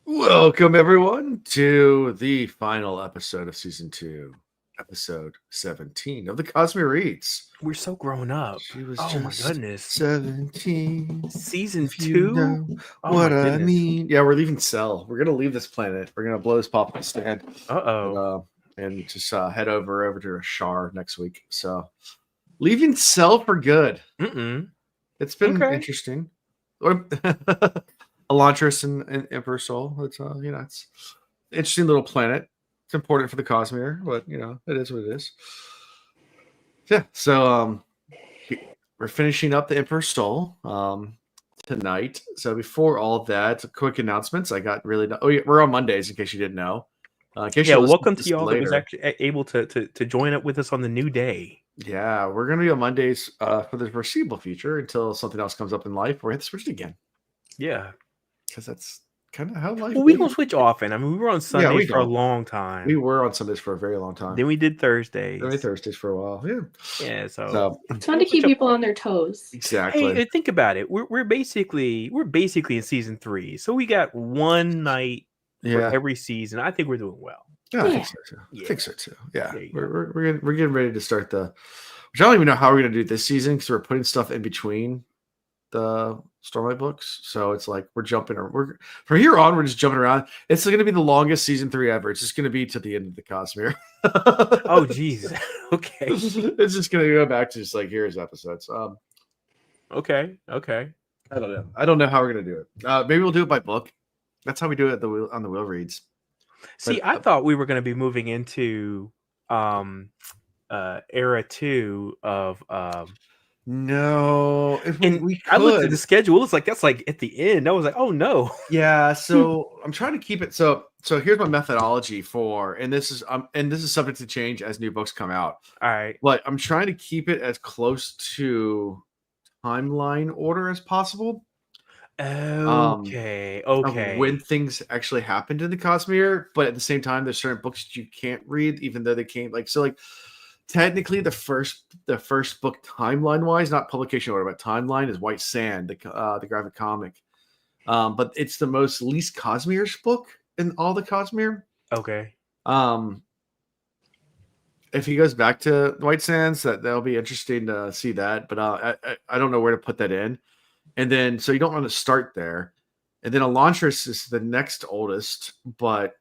Welcome, everyone, to the final episode of Season 2, Episode 17 of the Cosmere Reads. We're so grown up. She was Oh my just goodness. 17. Season If you 2? know Oh what my I goodness. mean. Yeah, we're leaving Cell. We're going to leave this planet. We're going to blow this pop up stand. Uh-oh. And just head over to Ashar next week. So, leaving Cell for good. Mm-mm. It's been Okay. interesting. Elantris and Emperor Soul. It's it's an interesting little planet. It's important for the Cosmere, but it is what it is. Yeah. So we're finishing up the Emperor Soul tonight. So before all that, quick announcements. I got really. Oh, yeah, we're on Mondays, in case you didn't know. Welcome to y'all that was actually able to join up with us on the new day. Yeah, we're gonna be on Mondays for the foreseeable future until something else comes up in life. We're hit the switch again. Yeah, because that's kind of how life. Well, we don't switch often. I mean, we were on Sundays for a long time. We were on Sundays for a very long time. Then we did Thursdays. Then we did Thursdays for a while. Yeah. Yeah. So it's fun to keep people on their toes. Exactly. Hey, think about it. We're basically in season 3, so we got one night for every season. I think we're doing well. Yeah, I think so too. I think so too. Yeah, we're getting ready to start which I don't even know how we're gonna do this season because we're putting stuff in between the Stormlight books. So it's like we're from here on, we're just jumping around. It's going to be the longest season 3 ever. It's just going to be to the end of the Cosmere. Oh, geez. Okay. It's just going to go back to just like here's episodes. Okay. I don't know. I don't know how we're going to do it. Maybe we'll do it by book. That's how we do it on the Wheel Reads. See, I thought we were going to be moving into era 2 of no, I looked at the schedule. It's like that's like at the end. I was like, oh no. Yeah, so I'm trying to keep it. So here's my methodology and this is subject to change as new books come out. All right, but I'm trying to keep it as close to timeline order as possible. Okay. When things actually happened in the Cosmere, but at the same time, there's certain books you can't read, even though they came technically the first book timeline wise, not publication order, but timeline is White Sand, the graphic comic. But it's the least Cosmere-ish book in all the Cosmere. Okay. If he goes back to White Sands, that'll be interesting to see that. But I don't know where to put that in. And then so you don't want to start there. And then Elantris is the next oldest, but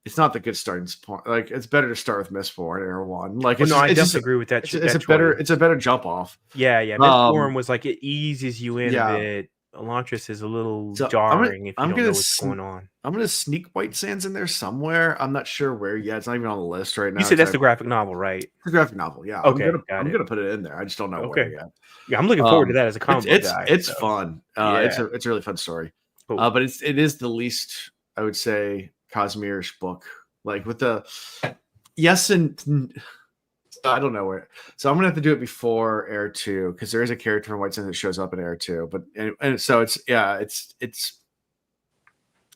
it's not the good starting point. Like it's better to start with Mistborn or one. Like I definitely agree with that. It's a better jump off. Yeah. Mistborn was like it eases you in a bit. Elantris is a little jarring if you don't know what's going on. I'm gonna sneak White Sands in there somewhere. I'm not sure where yet. It's not even on the list right now. You said that's the graphic novel, right? The graphic novel, yeah. Okay, I'm gonna put it in there. I just don't know where yet. Yeah, I'm looking forward to that as a comic book guy. It's fun. It's a really fun story. Cool. But it is the least, I would say, Cosmere-ish book. Like with the and I don't know where. So I'm gonna have to do it before Era 2 because there is a character from White Sands that shows up in Era 2. But and so it's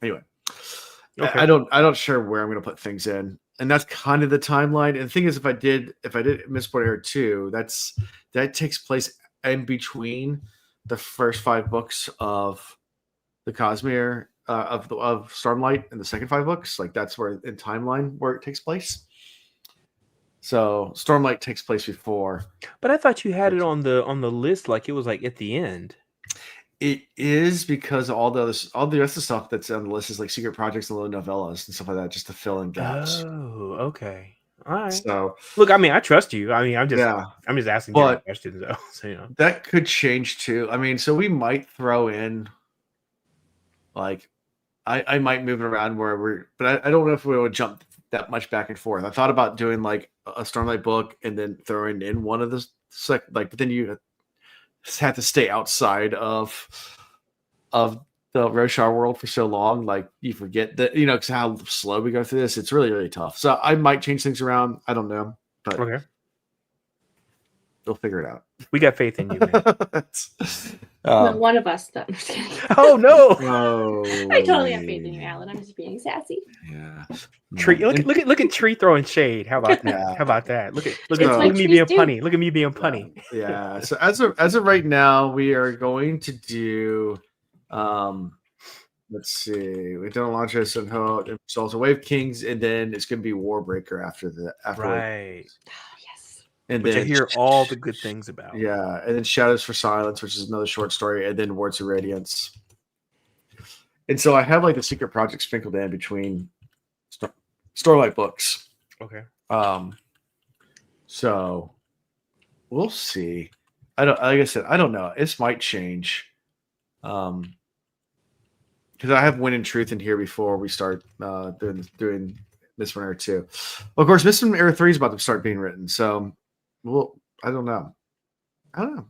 anyway. Okay. I'm not sure where I'm gonna put things in, and that's kind of the timeline. And the thing is, if I did Mistborn Era 2, that takes place in between the first 5 books of the Cosmere of Stormlight and the second 5 books. Like that's where in timeline where it takes place. So Stormlight takes place before. But I thought you had it on the list, like it was like at the end. It is because all the rest of the stuff that's on the list is like secret projects and little novellas and stuff like that, just to fill in gaps. Oh, okay. All right. So look, I mean, I trust you. I mean, I'm just asking questions though. So that could change too. I mean, so we might throw in like I might move it around but I don't know if we would jump that much back and forth. I thought about doing like a Stormlight book and then throwing in one of the but then you have to stay outside of the Roshar world for so long. Like you forget that, because how slow we go through this. It's really, really tough. So I might change things around. I don't know, but okay. They'll figure it out. We got faith in you, man. One of us, though. Oh no! I totally have faith in you, Alan. I'm just being sassy. Yeah. Tree, look at Tree throwing shade. How about that? How about that? Look at me being punny. Look at me being punny. Yeah. So as of right now, we are going to do Let's see. We've done Elantris and Hope. It's also Wave Kings, and then it's going to be Warbreaker after the Right. Yes. and Which then I hear all the good things about. Yeah, and then Shadows for Silence, which is another short story, and then Words of Radiance. And so I have like the secret project sprinkled in between Starlight books. Okay. So we'll see. I don't. Like I said, I don't know. This might change. Because I have Win and Truth in here before we start doing Miss Winter 2. Of course, Miss Winter 3 is about to start being written. So, well, I don't know. You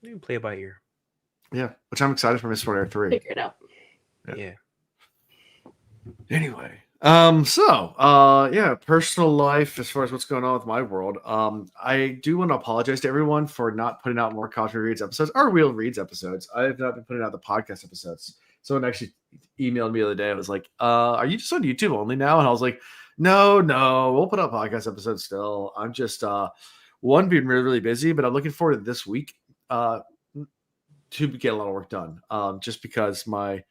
can play it by ear. Yeah, which I'm excited for Miss Winter 3. Figure it out. Yeah. Anyway, personal life as far as what's going on with my world. I do want to apologize to everyone for not putting out more Coffee Reads episodes or Real Reads episodes. I have not been putting out the podcast episodes. Someone actually emailed me the other day. I was like, are you just on YouTube only now? And I was like, no, we'll put out podcast episodes still. I'm just being really, really busy, but I'm looking forward to this week to get a lot of work done. Just because my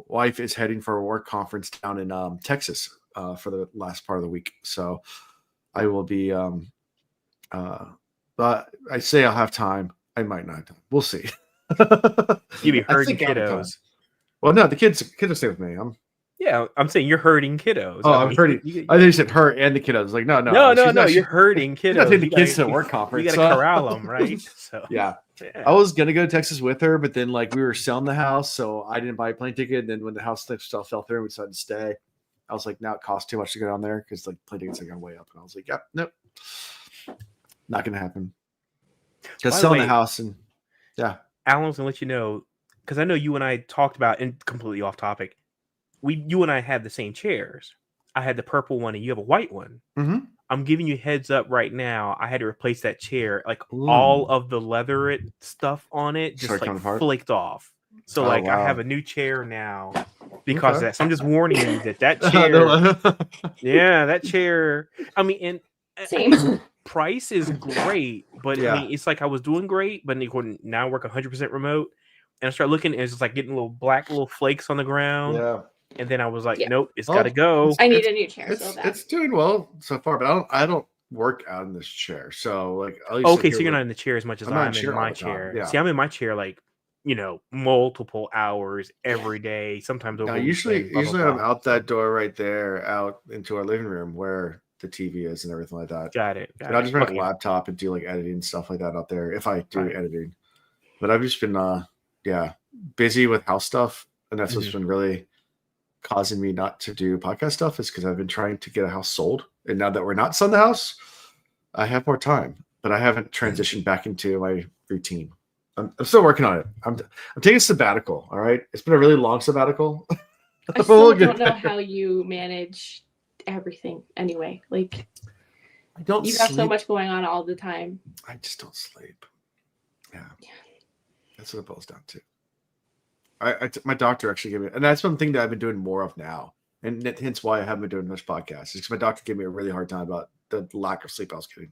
wife is heading for a work conference down in Texas for the last part of the week. So I will be but I say I'll have time. I might not have time. We'll see. You be herding kiddos. Well, no, the kids will stay with me. I'm saying you're herding kiddos. I'm herding. I think you said her and the kiddos. I was like, no. You're herding kiddos. I think the kids to the work conference. You gotta corral them, right? So yeah. I was gonna go to Texas with her, but then like we were selling the house, so I didn't buy a plane ticket. And then when the house stuff fell through, we decided to stay. I was like, now it costs too much to go down there because like plane tickets are going way up. And I was like, yep, nope, not gonna happen. Because selling the house and Alan was gonna let you know because I know you and I talked about and completely off topic. You and I had the same chairs. I had the purple one and you have a white one. Mm-hmm. I'm giving you heads up right now. I had to replace that chair. Like all of the leather stuff on it just flaked off. So I have a new chair now because of that. So I'm just warning you that chair. That chair. I mean, and same. Price is great, but I mean, it's like I was doing great, but now I work 100% remote, and I start looking, and it's just like getting little flakes on the ground. Yeah. And then I was like, nope, it's got to go. I need a new chair. It's doing well so far, but I don't work out in this chair. So like, okay, so you're not in the chair as much as I'm in my chair. Yeah. See, I'm in my chair like, multiple hours every day. Sometimes over. Usually I'm out that door right there, out into our living room where the TV is and everything like that. Got it. I just bring a laptop and do like editing and stuff like that out there if I do editing. But I've just been busy with house stuff, and that's what's been really causing me not to do podcast stuff is because I've been trying to get a house sold, and now that we're not selling the house, I have more time, but I haven't transitioned back into my routine. I'm still working on it. I'm taking a sabbatical. All right, it's been a really long sabbatical. I still don't know how you manage everything. Anyway, like you got so much going on all the time. I just don't sleep. Yeah. That's what it boils down to. My doctor actually gave me, and that's one thing that I've been doing more of now, and hence why I haven't been doing much podcasts. Is because my doctor gave me a really hard time about the lack of sleep I was getting.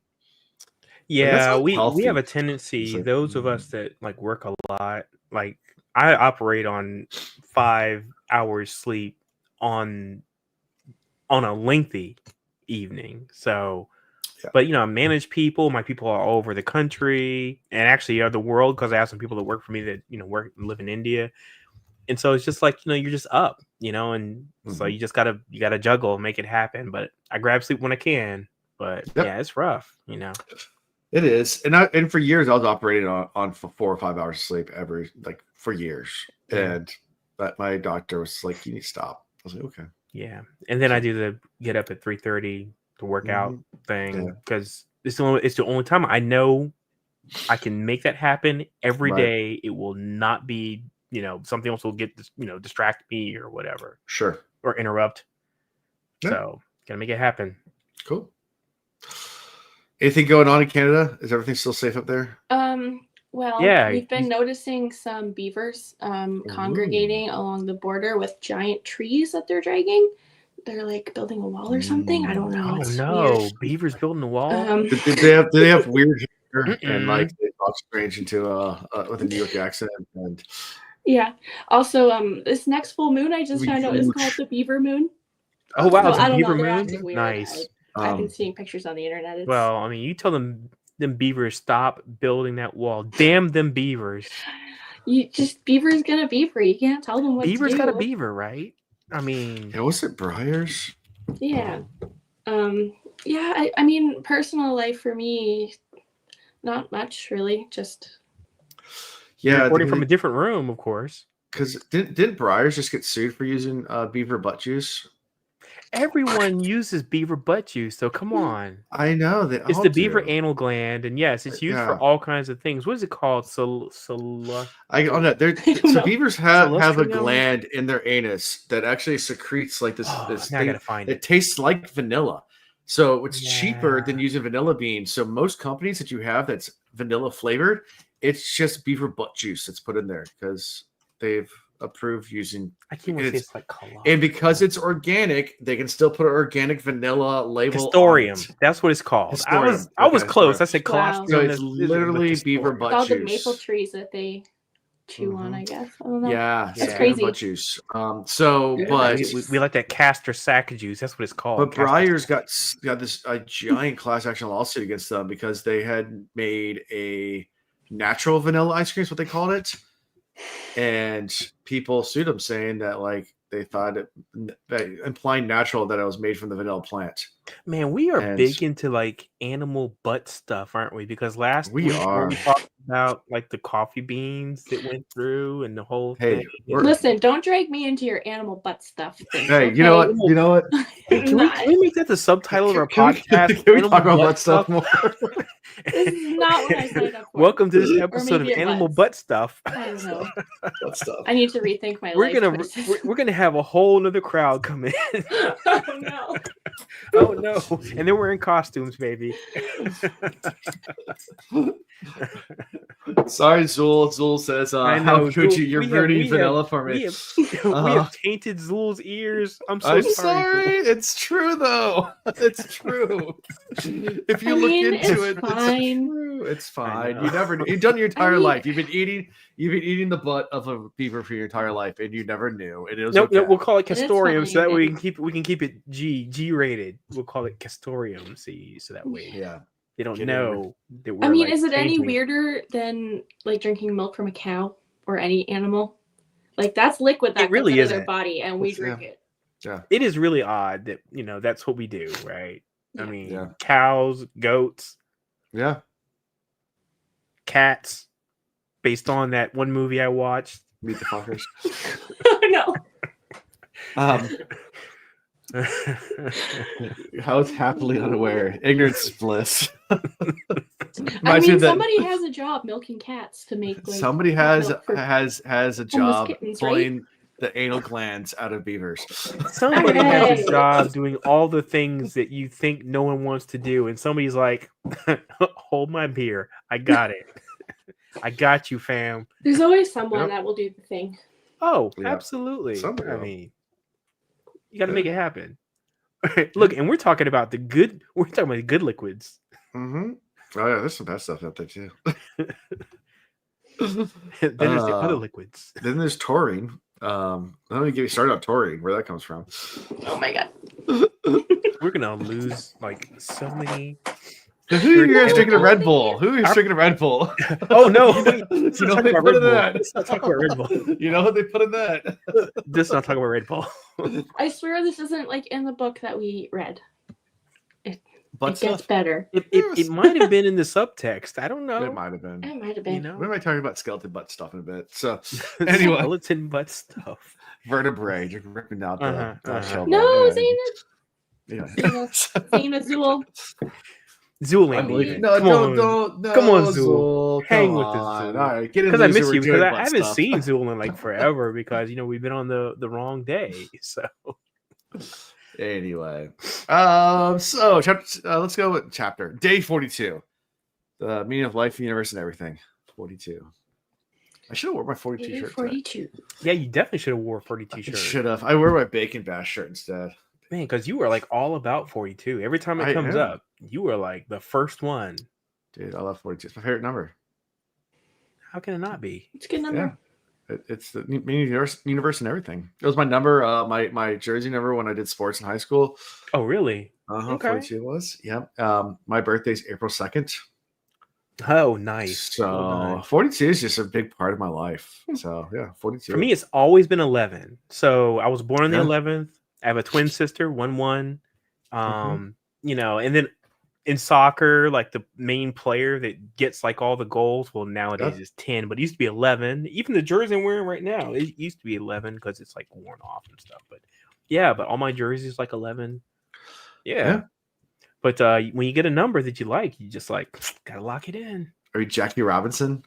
Yeah, we have a tendency. Those of us that like work a lot, like I operate on 5 hours sleep on a lengthy evening. So, but I manage people. My people are all over the country and actually the world because I have some people that work for me that live in India. And so it's just like you're just up, and so you just gotta juggle, make it happen. But I grab sleep when I can. But it's rough, It is, and for years I was operating on 4 or 5 hours of sleep for years, and but my doctor was like, "You need to stop." I was like, "Okay." Yeah, and then I do the get up at 3:30 to work out thing because it's the only time I know I can make that happen every day. It will not be something else will get distract me or whatever. Sure. Or interrupt. Yeah. So gotta make it happen. Cool. Anything going on in Canada? Is everything still safe up there? Well, we've been noticing some beavers congregating along the border with giant trees that they're dragging. They're like building a wall or something. I don't know. Oh no, weird. Beavers building a wall. Do they have weird hair and like they talk talk strange into with a New York accent. And yeah. Also, this next full moon I just found out is called the Beaver Moon. Oh wow, so, it's a Beaver Moon. Weird. Nice. I've been seeing pictures on the internet. Well, I mean, you tell them beavers stop building that wall. Damn them beavers. Beaver's gonna beaver. You can't tell them what Beaver's to do. got a beaver, right? I mean, was it Briars? Yeah. Yeah. I mean, personal life for me, not much really. Just recording from a different room, of course. Because didn't Briars just get sued for using beaver butt juice? Everyone uses beaver butt juice, so come on. I know that it's the beaver anal gland, and yes, it's used for all kinds of things. What is it called? So beavers have a gland in their anus that actually secretes like this thing. I gotta find it tastes like vanilla, so it's cheaper than using vanilla beans. So most companies that you have that's vanilla flavored, it's just beaver butt juice that's put in there because they've approved using. I can't say it's like cologne. And because it's organic, they can still put an organic vanilla label. Castoreum. That's what it's called. I was close. I said colostrum. So it's literally beaver butt juice. All the maple trees that they chew on, I guess. I don't know. Yeah, that's crazy. Butt juice. But we like that castor sac juice. That's what it's called. But Briars got this giant class action lawsuit against them because they had made a natural vanilla ice cream. Is what they called it. And people sued them saying that like they thought it implying natural that it was made from the vanilla plant. Man, we are big into like animal butt stuff, aren't we? Because last week we talked about like the coffee beans that went through and the whole thing. Listen, don't drag me into your animal butt stuff thing. Hey, okay? You know what? Can we make that the subtitle of our podcast? Can we talk about butt stuff more? This is not what I signed up for. Welcome to this episode of Animal Butt Stuff. I don't know. Butt stuff. I need to rethink my life. We're gonna have a whole nother crowd come in. Oh no. Oh no. And then we're in costumes, baby. Sorry, Zool. Zool says, how could you? You're ruining vanilla for me. We have tainted Zool's ears. I'm sorry. It's true, though. It's true. If you look into it, it's fine. You've done your entire life. You've been eating the butt of a beaver for your entire life, and you never knew. And it was no, we'll call it castoreum, so that way we can keep it G rated. We'll call it castoreum, so that way they don't know that we're. I mean, is it any weirder than like drinking milk from a cow or any animal? Like that's liquid that really goes into their body, and we drink it. Yeah, it is really odd that that's what we do, right? Yeah. I mean, cows, goats, cats. Based on that one movie I watched, Meet the Fuckers. No. How is happily unaware? Ignorance is bliss. I mean, somebody has a job milking cats to make. Like, somebody has a job pulling the anal glands out of beavers. Somebody has a job doing all the things that you think no one wants to do, and somebody's like, "Hold my beer, I got it." I got you, fam. There's always someone that will do the thing. Oh, absolutely. I mean, you got to make it happen. Look, and we're talking about the good. We're talking about the good liquids. Mm-hmm. Oh yeah, there's some bad stuff out there too. Then there's the other liquids. Then there's taurine. Let me get you started on taurine. Where that comes from? Oh my god. We're gonna lose like so many. Who are you guys drinking a Red Bull? Who are you drinking a Red Bull? Oh no! You know what they put in that? Let's not talk about Red Bull. You know what they put in that? Let's not talk about Red Bull. I swear this isn't like in the book that we read. It gets better. It might have been in the subtext. I don't know. It might have been. It might have been. We might talk about skeleton butt stuff in a bit. So anyway, skeleton butt stuff. Vertebrae. You're ripping out the shell. No, Zena Zool. Zool, come on, Zool. Hang with this Zool. All right, get in because I miss you. Because I haven't seen Zool in like forever. Because we've been on the wrong day. So anyway, so chapter. Let's go with chapter day 42. The meaning of life, the universe, and everything. 42. I should have worn my 42 shirt. 42. Yeah, you definitely should have wore 42 shirt. Should have. I wear my Bacon Bash shirt instead. Man, because you were like all about 42. Every time it comes up, you were like the first one. Dude, I love 42. It's my favorite number. How can it not be? It's a good number. Yeah. It's the universe and everything. It was my number, my jersey number when I did sports in high school. Oh, really? Okay. 42 was. Yeah. My birthday's April 2nd. Oh, nice. So 42 is just a big part of my life. So yeah, 42. For me, it's always been 11. So I was born on the 11th. I have a twin sister, 1-1. You know, and then in soccer, like the main player that gets like all the goals, well, nowadays it's 10, but it used to be 11. Even the jersey I'm wearing right now, it used to be 11 because it's like worn off and stuff. But yeah, but all my jerseys like 11. Yeah. But when you get a number that you like, you just like gotta lock it in. Are you Jackie Robinson?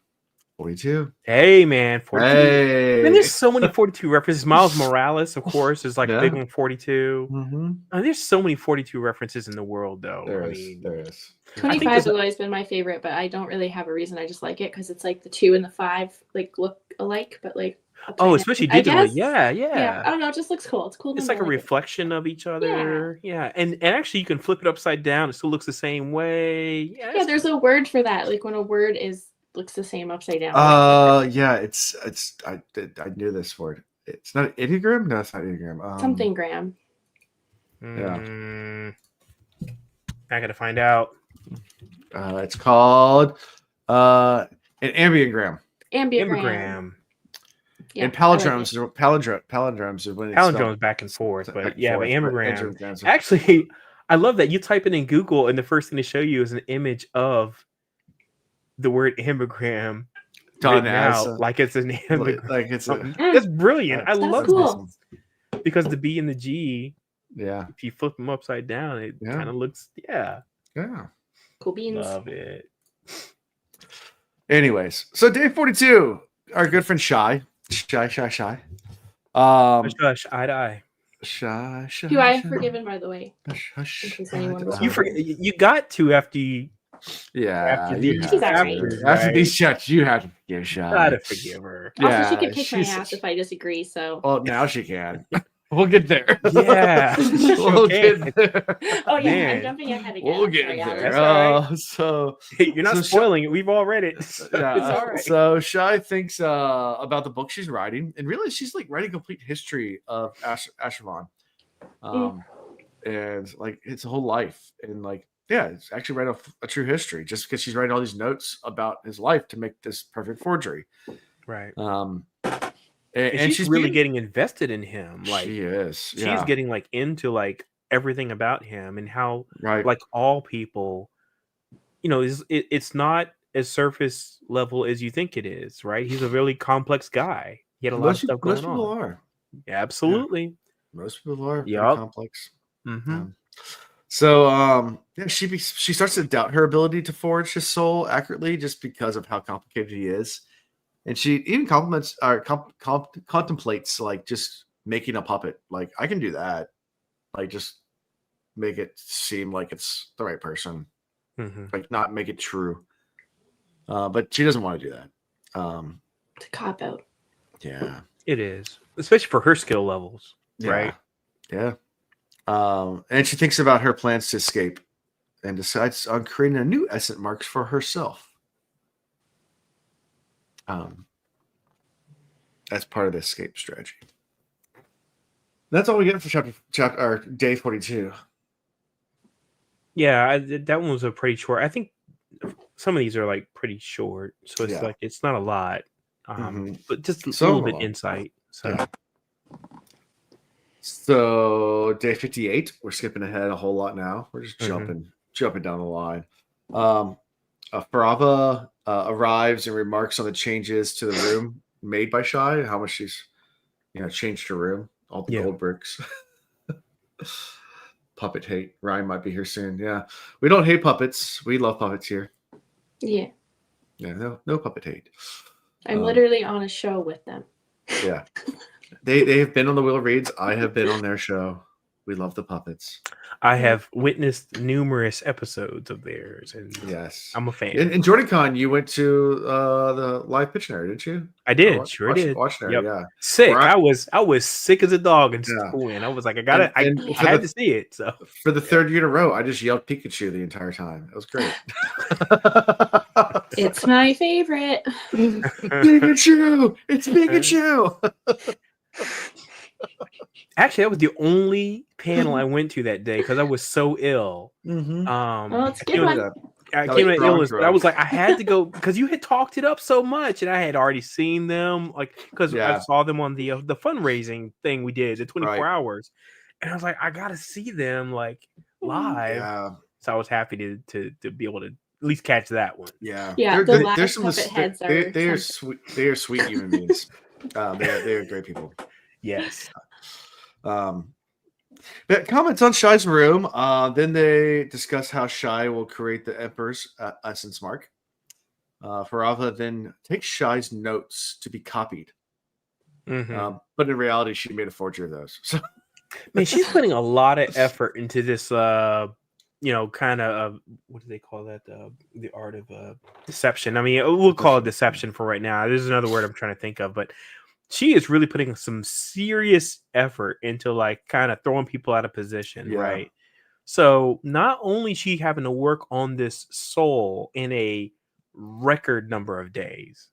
42. Hey man, 42. Hey. Man, there's so many 42 references. Miles Morales, of course, is like a big one, 42. There's so many 42 references in the world, though. There is. 25 has always been my favorite, but I don't really have a reason. I just like it because it's like the 2 and the 5 like look alike, but like especially digitally. Yeah. I don't know. It just looks cool. It's cool. It's like a reflection of each other. Yeah. And actually, you can flip it upside down. It still looks the same way. Yeah. There's a word for that. Like when a word looks the same upside down. Yeah. It's. I knew this word. It's not ideogram. No, it's not ideogram. Something gram. Yeah. I gotta find out. It's called an ambiogram. Ambiogram. Yeah, and palindromes are when it's palindromes back and forth, but ambiogram. Actually, I love that you type it in Google and the first thing to show you is an image of the word ambiogram done out like it's an ambiogram. Like it's that's brilliant. I love cool. this because the B and the G. Yeah. If you flip them upside down, it kind of looks cool beans. Love it. Anyways, so day 42, our good friend Shy. Hush, eye to eye. Shy. Who I have forgiven, by the way. Hush. In case anyone was You forget. You got to after you. Yeah. After these shots, you have to forgive Shy. Gotta forgive her. Also, she could kick my ass if I disagree. So. Well, now she can. We'll get there. Yeah. We'll get there. Oh yeah, man. I'm jumping ahead again. We'll get there. So you're not spoiling it. We've all read it. It's all right. So Shy thinks about the book she's writing, and really she's like writing a complete history of Ashravan. And like it's a whole life, and like it's actually writing a true history just because she's writing all these notes about his life to make this perfect forgery. Right. And she's really getting invested in him. Like she is. She's getting like into like everything about him and how like all people, you know, it's not as surface level as you think it is, right? He's a really complex guy. He had a lot of stuff going on. Most people are. Yeah, absolutely. Yeah. Most people are very complex. So she starts to doubt her ability to forge his soul accurately just because of how complicated he is. And she even contemplates like just making a puppet. Like I can do that. Like just make it seem like it's the right person. Like not make it true. But she doesn't want to do that. It's a cop out. Yeah. It is. Especially for her skill levels. Right. Yeah. And she thinks about her plans to escape and decides on creating a new essence marks for herself. As part of the escape strategy. That's all we get for chapter day 42. Yeah, that one was a pretty short. I think some of these are like pretty short, so it's like it's not a lot, but just a little bit insight. So day 58, we're skipping ahead a whole lot now. We're just jumping down the line. Farava arrives and remarks on the changes to the room made by Shy and how much she's changed her room, all the gold bricks. Puppet hate. Ryan might be here soon. Yeah, we don't hate puppets. We love puppets here. Yeah no puppet hate. I'm literally on a show with them. Yeah, they have been on the Will Reads. I have been on their show. We love the puppets. I have witnessed numerous episodes of theirs, and yes, I'm a fan. In JordanCon, you went to the live pitch area, didn't you? I did, sure did. Sick. I was sick as a dog in school, and I was like, I had to see it. So for the third year in a row, I just yelled Pikachu the entire time. It was great. It's my favorite. Pikachu! It's Pikachu! Actually, that was the only panel I went to that day because I was so ill. It's a good one. I came out illness, but I was like, I had to go because you had talked it up so much, and I had already seen them, like because I saw them on the fundraising thing we did, the 24 hours, and I was like, I gotta see them like live. Yeah. So I was happy to be able to at least catch that one. Yeah. There's some heads they are sweet. They are sweet human beings. They are great people. Yes. But comments on Shy's room. Then they discuss how Shy will create the Emperor's essence mark. Farava then takes Shy's notes to be copied. But in reality, she made a forgery of those. So, man, she's putting a lot of effort into this. Kind of what do they call that? The art of deception. I mean, we'll call it deception for right now. There's another word I'm trying to think of, but she is really putting some serious effort into like kind of throwing people out of position, right? So not only is she having to work on this soul in a record number of days.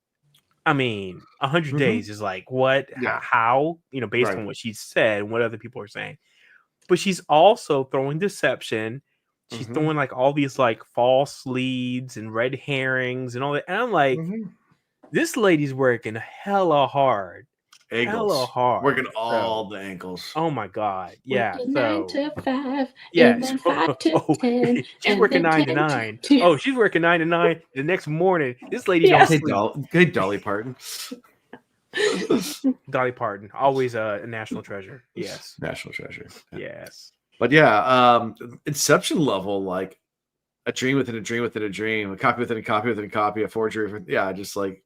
I mean, 100 days is like what? Yeah. How? Based on what she said and what other people are saying. But she's also throwing deception. She's throwing like all these like false leads and red herrings and all that. And I'm like, this lady's working hella hard. Hella hard. Working all the ankles. Oh my God. Yeah. Working 9 to 5. Yeah. And then 5 to 10. She's working 9 to 9. Oh, she's working 9 to 9 the next morning. This lady don't sleep. Hey, Dolly Parton. Dolly Parton. Always a national treasure. Yes. National treasure. Yes. But yeah, Inception level, like a dream within a dream within a dream, a copy within a copy within a copy, a forgery. Just like,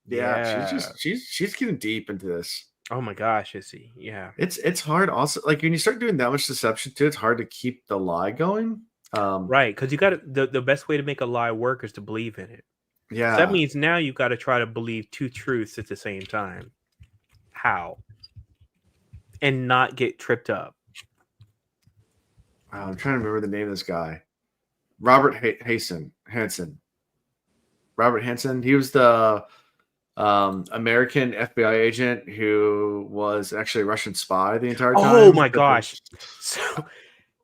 she's getting deep into this. Oh my gosh, is he? Yeah. It's hard also. Like when you start doing that much deception too, it's hard to keep the lie going. Right, because you got the best way to make a lie work is to believe in it. Yeah. So that means now you've got to try to believe two truths at the same time. How? And not get tripped up. I'm trying to remember the name of this guy. Robert Hansen. Robert Hansen. He was the American FBI agent who was actually a Russian spy the entire time. Oh my gosh. So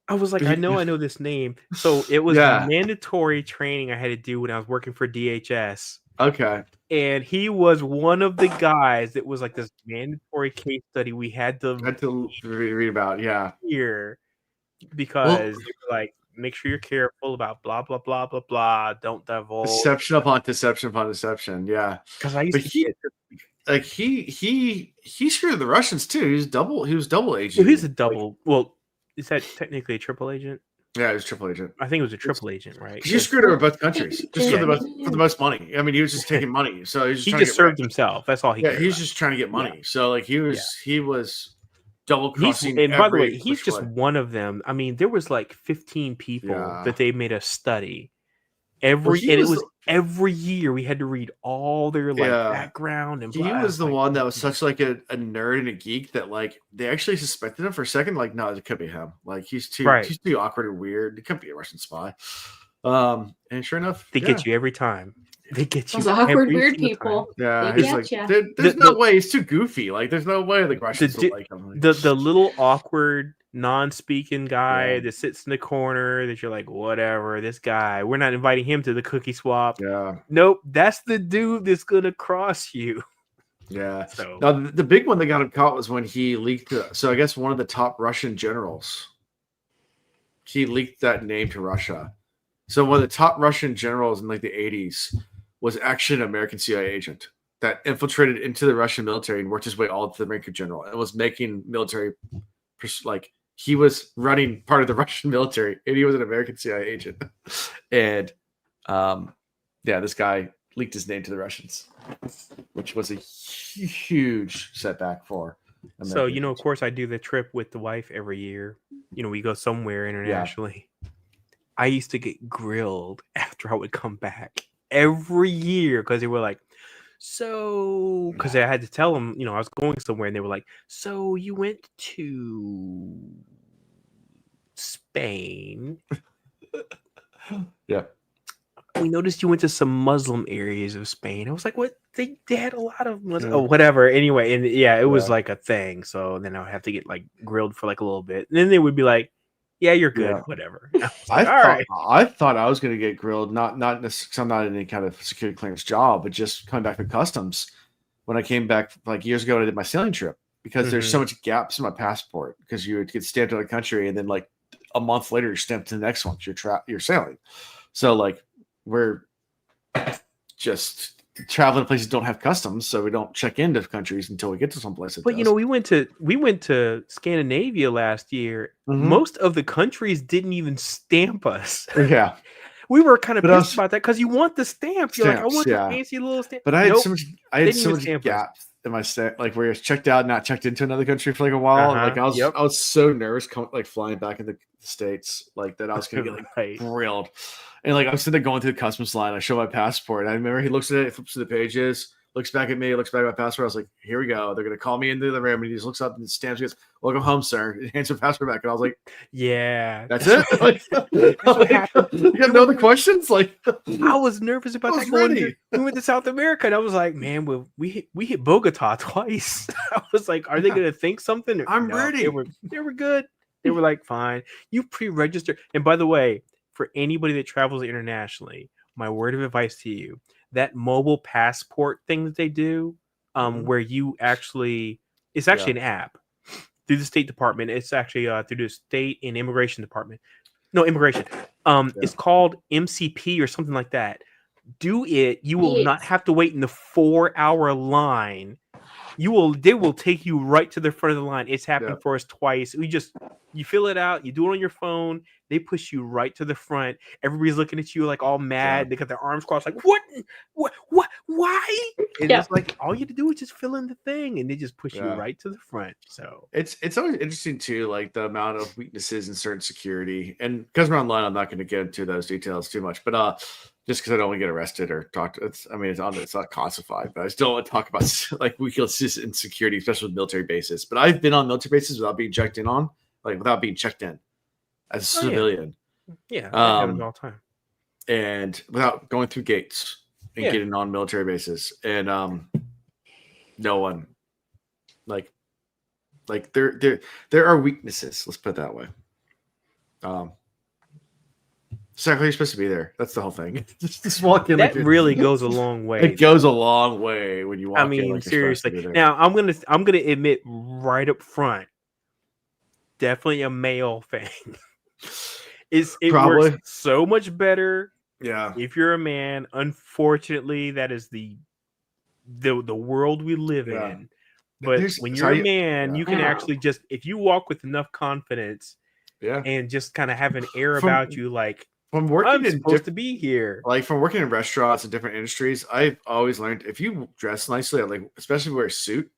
I was like, I know this name. So it was mandatory training I had to do when I was working for DHS. Okay. And he was one of the guys that was like this mandatory case study we had to read about. Yeah. Here. Because they were like, make sure you're careful about blah blah blah blah blah. Don't divulge. Deception upon deception upon deception. Yeah, because I used he screwed the Russians too. He was double agent. Well, he's a double. Well, is that technically a triple agent? Yeah, he was triple agent. I think it was a triple agent, right? He screwed over both countries just for the most money. I mean, he was just taking money. So he just served himself. That's all he. Yeah, he was just trying to get money. So like he was. Double crossing. And by the way, he's just one of them. I mean, there was like 15 people that they made us study. It was every year we had to read all their background and. He was the one that was such like a nerd and a geek that like they actually suspected him for a second. Like, no, it could be him. Like he's too awkward and weird. It could be a Russian spy. And sure enough, they get you every time. They get you. Those awkward, weird people. Yeah, he's like, there's no way. He's too goofy. Like, there's no way the Russians will like him. The little awkward, non-speaking guy that sits in the corner that you're like, whatever. This guy, we're not inviting him to the cookie swap. Yeah. Nope, that's the dude that's gonna cross you. Yeah. So now the big one that got him caught was when he leaked. So I guess one of the top Russian generals. He leaked that name to Russia. So one of the top Russian generals in like the 80s. Was actually an American CIA agent that infiltrated into the Russian military and worked his way all to the rank of general and was making military, like he was running part of the Russian military and he was an American CIA agent. And this guy leaked his name to the Russians, which was a huge setback for American So, of course, I do the trip with the wife every year. We go somewhere internationally. Yeah. I used to get grilled after I would come back. Every year because they were like, so because I had to tell them, I was going somewhere and they were like, so you went to Spain. Yeah. we noticed you went to some Muslim areas of Spain. I was like, what? They had a lot of whatever. Anyway, and it was like a thing. So then I would have to get like grilled for like a little bit. And then they would be like, yeah, you're good, whatever. I thought I was going to get grilled, not necessarily, I'm not in any kind of security clearance job, but just coming back to customs when I came back like years ago and I did my sailing trip, because there's so much gaps in my passport, because you would get stamped out of the country and then like a month later you're stamped to the next one. You're sailing. So like we're just traveling to places that don't have customs, so we don't check into countries until we get to some place. But we went to Scandinavia last year. Most of the countries didn't even stamp us. Yeah, we were kind of pissed about that, because you want the stamp. You're like, I want the fancy little stamp. But I had so much gaps in my stamp, like where it's checked out, not checked into another country for like a while. Like I was so nervous, like flying back in the States, like that I was gonna get like grilled. And like I'm sitting there going through the customs line, I show my passport. And I remember he looks at it, flips to the pages, looks back at me, looks back at my passport. I was like, "Here we go. They're gonna call me into the room." And he just looks up and stamps. He goes, "Welcome home, sir." And hands my passport back. And I was like, "Yeah, that's it." Like, you got no other questions? Like, I was nervous about that. We went to South America, and I was like, "Man, we hit Bogota twice." I was like, "Are they gonna think something?" I'm ready. They were good. They were like, "Fine, you pre-registered." And by the way, for anybody that travels internationally, my word of advice to you, that mobile passport thing that they do, where you actually, it's actually an app through the State Department. It's actually through the State and Immigration Department. No, Immigration. It's called MCP or something like that. Do it. You will not have to wait in the 4-hour line. They will take you right to the front of the line. It's happened for us twice. You fill it out, you do it on your phone, they push you right to the front. Everybody's looking at you like all mad. They got their arms crossed, like, what, why? And it's like, all you have to do is just fill in the thing, and they just push you right to the front. So it's always interesting too, like the amount of weaknesses in certain security. And because we're online, I'm not going to get into those details too much, but just because I don't want to get arrested or talk to it's not classified, but I still want to talk about like weaknesses in security, especially with military bases. But I've been on military bases without being checked in on, like without being checked in as a civilian. Yeah, all the time. And without going through gates and getting on military bases. And no one like there are weaknesses, let's put it that way. Exactly, you're supposed to be there. That's the whole thing. Just walk in. That really goes a long way. It goes a long way when you walk in. I mean, seriously. Now, I'm gonna admit right up front, definitely a male thing. It works so much better. Yeah. If you're a man, unfortunately, that is the world we live in. But when you're a man, you can actually just, if you walk with enough confidence, and just kind of have an air about you, like, from working supposed to be here. Like from working in restaurants and different industries, I've always learned if you dress nicely, like especially wear a suit,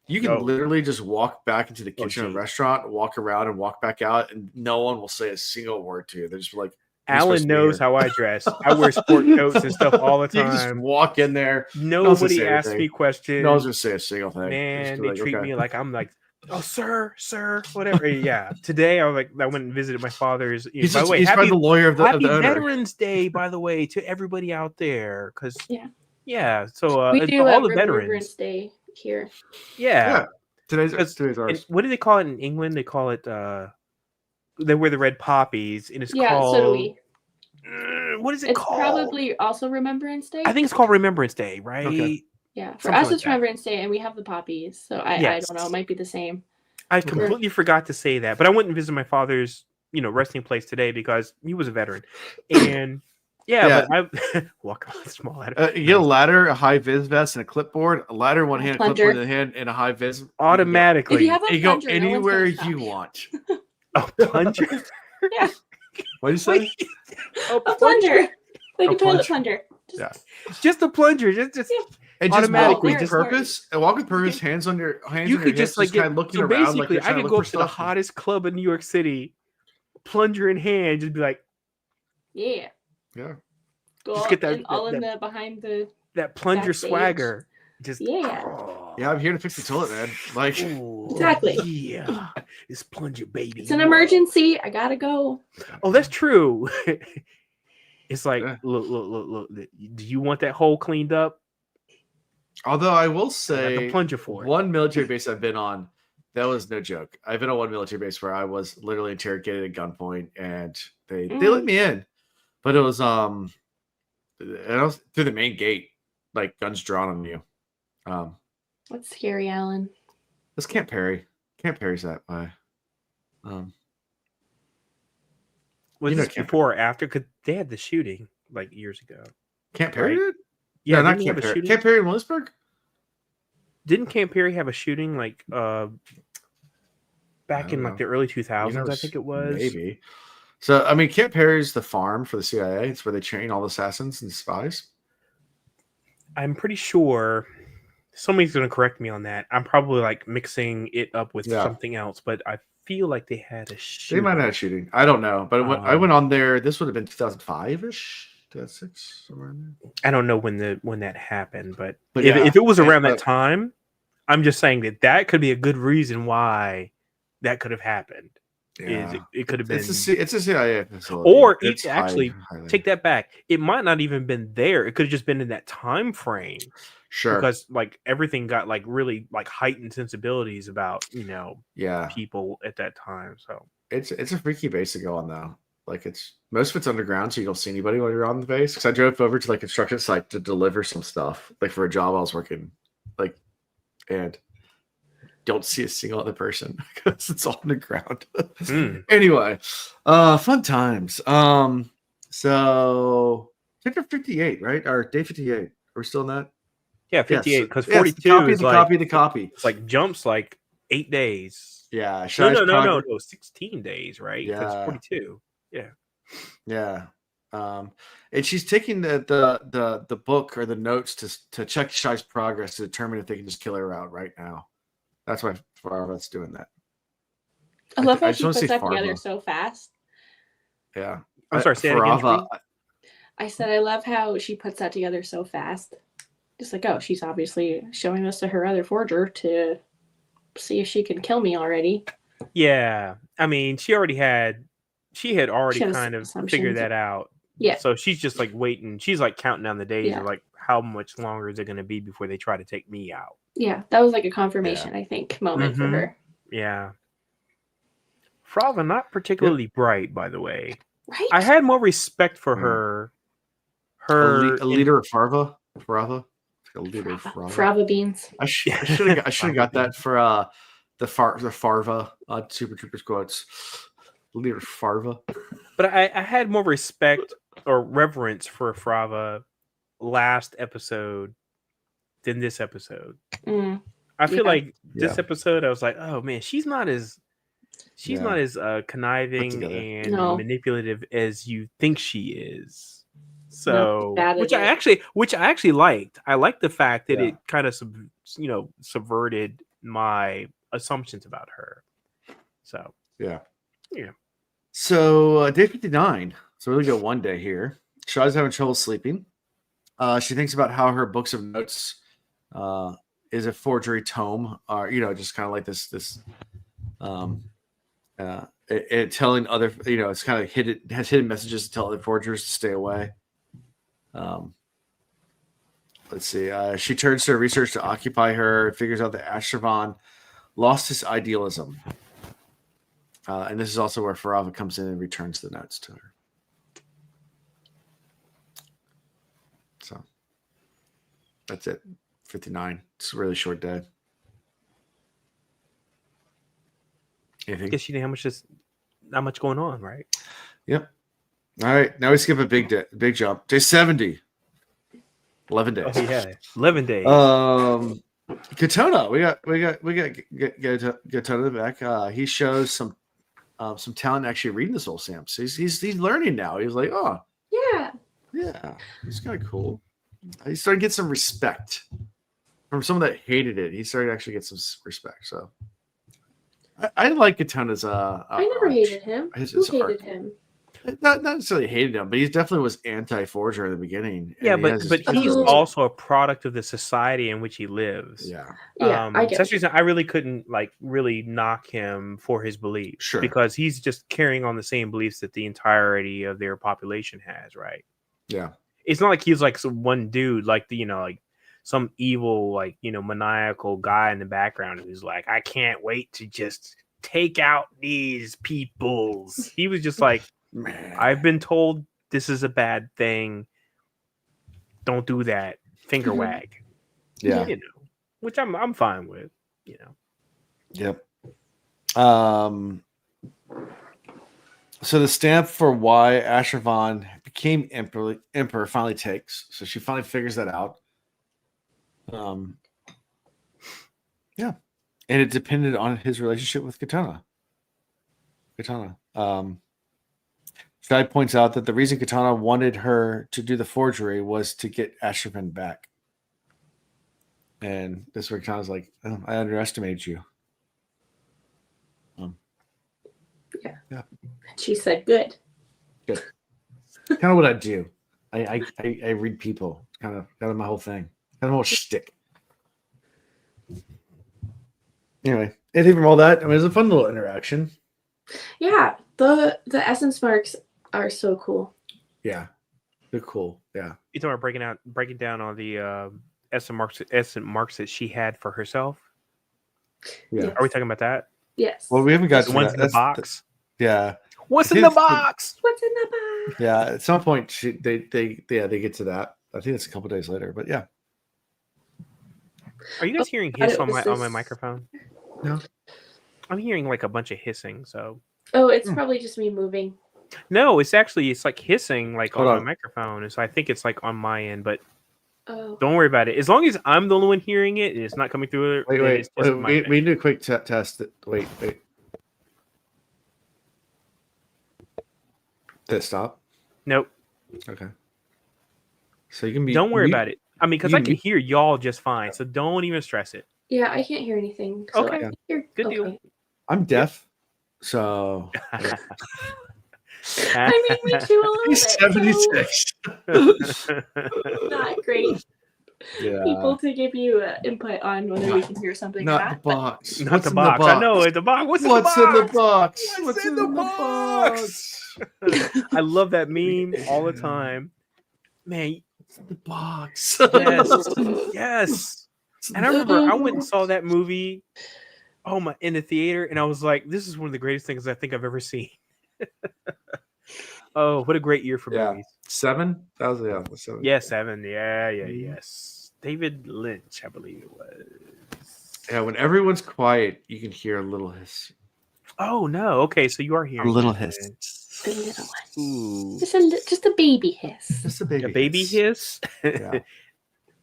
you can literally just walk back into the kitchen of a restaurant, walk around and walk back out, and no one will say a single word to you. They're just like, Alan knows how I dress. I wear sport coats and stuff all the time. You just walk in there. Nobody asks me questions. No one's gonna say a single thing. Man, they treat me like I'm like, oh, sir, whatever. Yeah. Today, I went and visited my father's. He's probably the lawyer of the Happy owner. Veterans Day, by the way, to everybody out there. Because so we do all the Remembrance veterans Day here. Yeah. Today's ours. What do they call it in England? They call it. They wear the red poppies, and it's called. So do we. What is it called? It's probably also Remembrance Day. I think it's called Remembrance Day, right? Okay. Yeah, for us it's Remembrance Day, and we have the poppies. So I don't know. It might be the same. I completely forgot to say that, but I went and visited my father's, resting place today because he was a veteran, and but I walk on a small ladder. You get a ladder, a high vis vest, and a clipboard. A ladder in one hand, clipboard in the hand, and a high vis. Automatically, if you have a plunger, go anywhere you want. A plunger. Yeah. What do you say? A plunger. Like a toilet plunger. Just a plunger. Just and automatically, just purpose. And walk with purpose. Hands on your hands. You on could your just like kind of looking around. Basically, I could go up to the hottest club in New York City, plunger in hand, just be like, yeah. Go just get that all in the behind the that plunger backstage. Swagger. Just I'm here to fix the toilet, man. Like exactly. Yeah, it's plunger, baby. It's an emergency. I gotta go. Oh, that's true. It's like, look. Do you want that hole cleaned up? Although I will say, the plunger for one military base I've been on, that was no joke. I've been on one military base where I was literally interrogated at gunpoint, and they let me in, but it was and I was through the main gate, like guns drawn on you. That's scary, Alan. This Camp Perry. Camp Perry's that way. Was this before or after? Because they had the shooting like years ago. Camp Perry did? Yeah, no, not Camp Perry. Camp Perry in Williamsburg? Didn't Camp Perry have a shooting like back in like the early 2000s? I think it was. Maybe. So, I mean, Camp Perry's the farm for the CIA. It's where they train all the assassins and spies. I'm pretty sure somebody's going to correct me on that. I'm probably like mixing it up with something else, but I feel like they had a shooting. They might have had a shooting. I don't know. But I went on there. This would have been 2005-ish. 2006, somewhere in there. I don't know when that happened, but if it was around that time, I'm just saying that could be a good reason why that could have happened. Yeah. It could have been. It's a CIA facility. Or actually, take that back. It might not even been there. It could have just been in that time frame. Sure. Because like everything got like really like heightened sensibilities about people at that time. So it's a freaky base to go on though. Like most of it's underground, so you don't see anybody while you're on the base. Because I drove over to like construction site to deliver some stuff, like for a job I was working, like, and don't see a single other person because it's all underground. Anyway, fun times. So Sector 58, right? Or day 58. Are we still in that? Yeah, 58. Because 42 is the copy. It's like jumps like 8 days. Yeah. No, 16 days, right? Because 42. Yeah. Yeah. And she's taking the book or the notes to check Shai's progress to determine if they can just kill her out right now. That's why Farva's doing that. I love how she puts that together so fast. Yeah. I'm sorry, say that again. I said I love how she puts that together so fast. Just like, oh, she's obviously showing this to her other forger to see if she can kill me already. Yeah. I mean, she had already kind of figured that out. Yeah. So she's just like waiting. She's like counting down the days of like how much longer is it going to be before they try to take me out. Yeah. That was like a confirmation, I think, moment for her. Yeah. Farva, not particularly bright, by the way. Right. I had more respect for her. A leader of Farva. A leader of Farva. Farva beans. I should have got that for the Farva Super Troopers quotes. Leader Farva. But I had more respect or reverence for Farva last episode than this episode. I feel like this episode I was like, oh man, she's not as conniving and manipulative as you think she is. So which I actually liked. I liked the fact that it kind of subverted my assumptions about her. So yeah. So day 59. So we only got one day here. Shai's having trouble sleeping. She thinks about how her books of notes is a forgery tome, just kind of like this it telling other, it's kind of has hidden messages to tell other forgers to stay away. Let's see. She turns to her research to occupy her, figures out that Ashravan lost his idealism. And this is also where Farva comes in and returns the notes to her. So that's it. 59. It's a really short day. Anything? I guess you know how much is not much going on, right? Yep. All right. Now we skip a big jump. Day 70. 11 days. Oh, yeah. 11 days. Katona. We got Katona back. He shows some talent actually reading the soul stamps. He's learning now. He's like, oh yeah. It's kind of cool. He started to get some respect from someone that hated it. He started to actually get some respect. So I like Katona's. I never hated him. Who hated him? Not necessarily hated him, but he definitely was anti-forger in the beginning. Yeah, but he's also a product of the society in which he lives. Yeah. That's the reason I really couldn't really knock him for his beliefs. Sure. Because he's just carrying on the same beliefs that the entirety of their population has, right? Yeah. It's not like he's like some one dude, like like some evil, like maniacal guy in the background who's like, I can't wait to just take out these peoples. He was just like, I've been told this is a bad thing. Don't do that. Finger wag. Yeah. Which I'm fine with. Yep. So the stamp for why Ashravan became emperor finally takes. So she finally figures that out. Yeah. And it depended on his relationship with Katana. Shai points out that the reason Katana wanted her to do the forgery was to get Ashravan back. And this is where Katana's like, oh, I underestimated you. Yeah. She said, "Good." Kind of what I do. I read people. Kind of my whole thing. Kind of my whole shtick. Anyway, anything from all that? I mean, it was a fun little interaction. Yeah, the essence marks are so cool. Yeah, they're cool. Yeah. You talking about breaking down all the essence marks that she had for herself? Yeah. Yes. Are we talking about that? Yes. Well, we haven't got the ones in the box. Yeah. What's in the box? What's in the box? Yeah. At some point, they get to that. I think it's a couple days later, but yeah. Are you guys hearing hiss on my microphone? No. I'm hearing like a bunch of hissing. So. Oh, it's probably just me moving. No, it's like hissing like on my microphone. So I think it's like on my end, but don't worry about it. As long as I'm the only one hearing it, it's not coming through. Wait. We do a quick test. Wait. Did it stop? Nope. Okay. So you can be. Don't worry about it. I mean, because I can hear y'all just fine. So don't even stress it. Yeah, I can't hear anything. So okay. Good deal. I'm deaf, so. I mean, me too. He's 76. Not great. Yeah. People to give you input on whether we can hear something. Not the box. Not the box. I know it's the box. What's in the box? What's in the box? I love that meme all the time. Man, it's in the box. Yes. And I remember I went and saw that movie in the theater, and I was like, this is one of the greatest things I think I've ever seen. Oh, what a great year for movies. 7? That was 7. Yeah, 7. Yeah, yes. David Lynch, I believe it was. Yeah, when everyone's quiet, you can hear a little hiss. Oh no! Okay, so you are hearing a little hiss. A little one. Just a baby hiss. Just a baby. A baby hiss. Yeah.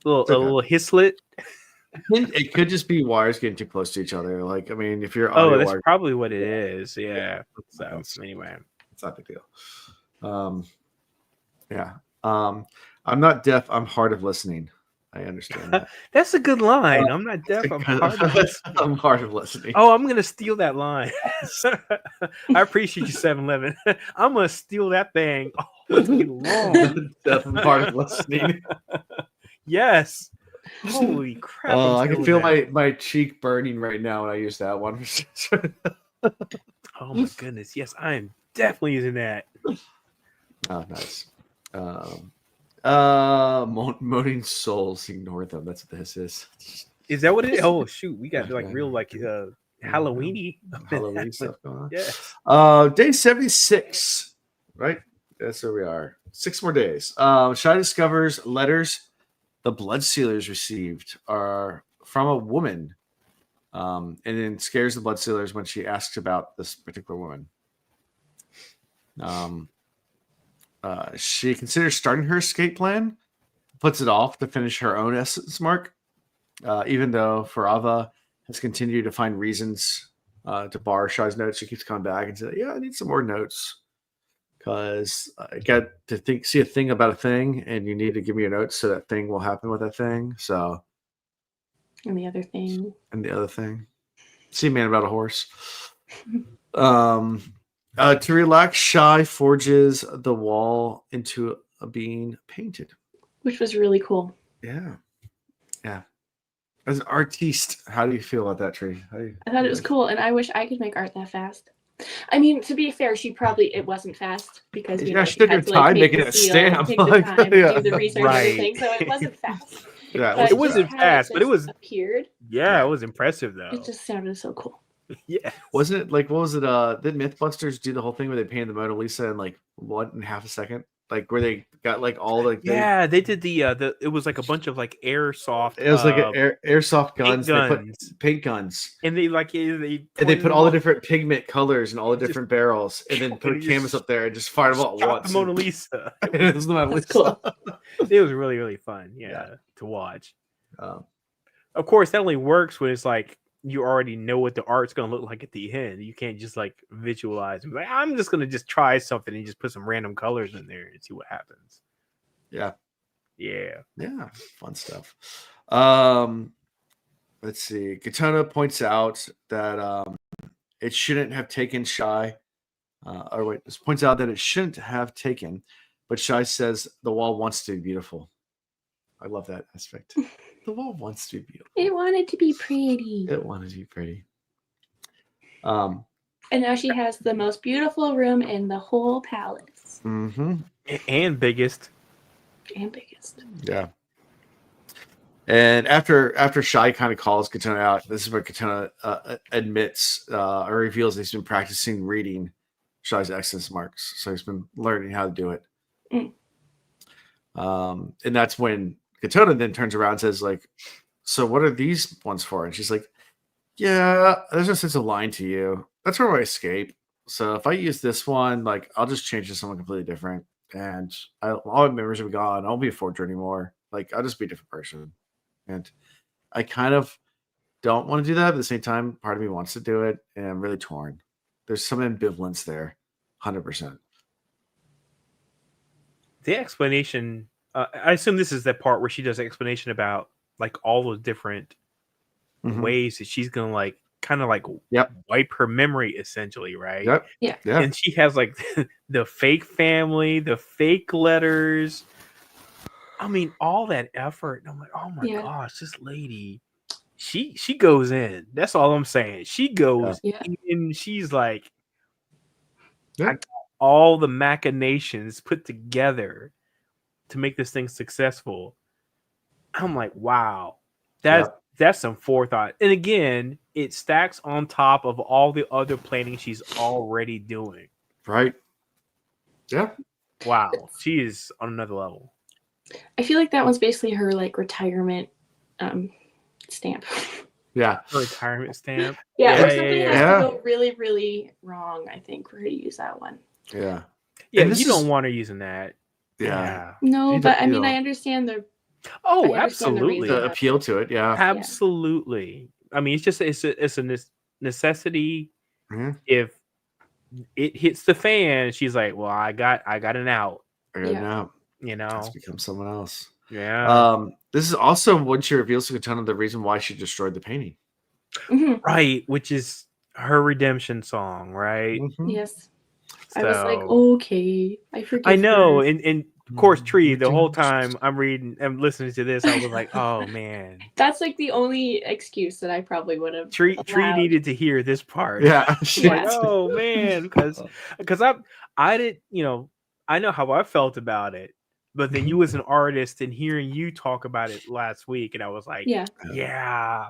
A little hisslet. It could just be wires getting too close to each other. Like, I mean, if you're that's probably what it is. Yeah. So anyway, it's not a big deal. Yeah. I'm not deaf. I'm hard of listening. I understand that. That's a good line. I'm not deaf. I'm hard of listening. I'm hard of listening. Oh, I'm gonna steal that line. I appreciate you, 7-Eleven. I'm gonna steal that thing. Oh, it's getting long. Deaf and hard of listening. Yes. Holy crap! Oh, I can feel my cheek burning right now when I use that one. Oh my goodness! Yes, I am definitely using that. Oh, nice. Moaning souls, ignore them. That's what this is. Is that what it is? Oh shoot, we got like real like Halloweeny Halloween stuff going on. Yeah. Day 76. Right? That's where we are. 6 more days. Shai discovers letters the blood sealers received are from a woman. And then scares the blood sealers when she asks about this particular woman. She considers starting her escape plan, puts it off to finish her own essence mark, even though Farava has continued to find reasons to bar Shai's notes. She keeps coming back and saying, yeah, I need some more notes because I got to see a thing about a thing, and you need to give me your notes so that thing will happen with that thing. So, and the other thing. See Man About a Horse. To relax, Shai forges the wall into a being painted, which was really cool. Yeah. As an artiste, how do you feel about that, Tree? I thought it was cool, and I wish I could make art that fast. I mean, to be fair, it wasn't fast because she took her time making that stamp. Take the time, do the research, and everything. So it wasn't fast. Yeah, it wasn't fast, but it was appeared. Yeah, it was impressive though. It just sounded so cool. Yeah, wasn't it like what was it? Did MythBusters do the whole thing where they painted the Mona Lisa in like 1.5 seconds? Like where they got like all like they did the it was like a bunch of like airsoft. It was like airsoft guns. They put paint guns, and they put all the different pigment colors and all the different barrels, and then put a canvas up there and just fired them all at once. The Mona Lisa. It was the Mona Lisa. Cool. It was really really fun. Yeah. To watch. Of course, that only works when it's like you already know what the art's going to look like at the end. You can't just like visualize and be like, I'm just going to just try something and just put some random colors in there and see what happens. Yeah. Fun stuff. Let's see. Katana points out that it shouldn't have taken Shy. This points out that it shouldn't have taken, but Shy says the wall wants to be beautiful. I love that aspect. The wall wants to be beautiful. It wanted to be pretty. And now she has the most beautiful room in the whole palace. Mm-hmm. And biggest. Yeah. And after Shy kind of calls Katana out, this is where Katana admits or reveals that he's been practicing reading Shy's X's marks. So he's been learning how to do it. And that's when Katana then turns around and says, like, so what are these ones for? And she's like, yeah, there's no sense of lying to you. That's where I escape. So if I use this one, like, I'll just change to someone completely different. And all my memories will be gone. I won't be a forger anymore. Like, I'll just be a different person. And I kind of don't want to do that. But at the same time, part of me wants to do it. And I'm really torn. There's some ambivalence there. 100%. The explanation... I assume this is that part where she does an explanation about like all those different ways that she's gonna like kind of like wipe her memory essentially, right? Yeah. And she has like the fake family, the fake letters. I mean, all that effort. And I'm like, oh my gosh, this lady, she goes in. That's all I'm saying. She goes in. She's like, I got all the machinations put together to make this thing successful. I'm like, wow, that's some forethought. And again, it stacks on top of all the other planning she's already doing. Right. Yeah. Wow. She is on another level. I feel like that one's basically her like retirement stamp. Yeah. Her retirement stamp. Something has to go really, really wrong, I think, for her to use that one. Yeah. Yeah, you don't want her using that. Yeah. No, but I mean, I understand the. Oh, absolutely. The appeal to it, yeah. Absolutely. I mean, it's a necessity. Mm-hmm. If it hits the fan, she's like, "Well, I got an out." You know, it's become someone else. Yeah. This is also when she reveals to Katana the reason why she destroyed the painting. Right, which is her redemption song, right? Mm-hmm. Yes. So, I was like, okay, I forget. I know, and of course, Tree. The whole time I'm listening to this, I was like, oh man. That's like the only excuse that I probably would have. Tree needed to hear this part. Yeah. Like, oh man, because I did, I know how I felt about it, but then you as an artist and hearing you talk about it last week, and I was like, yeah,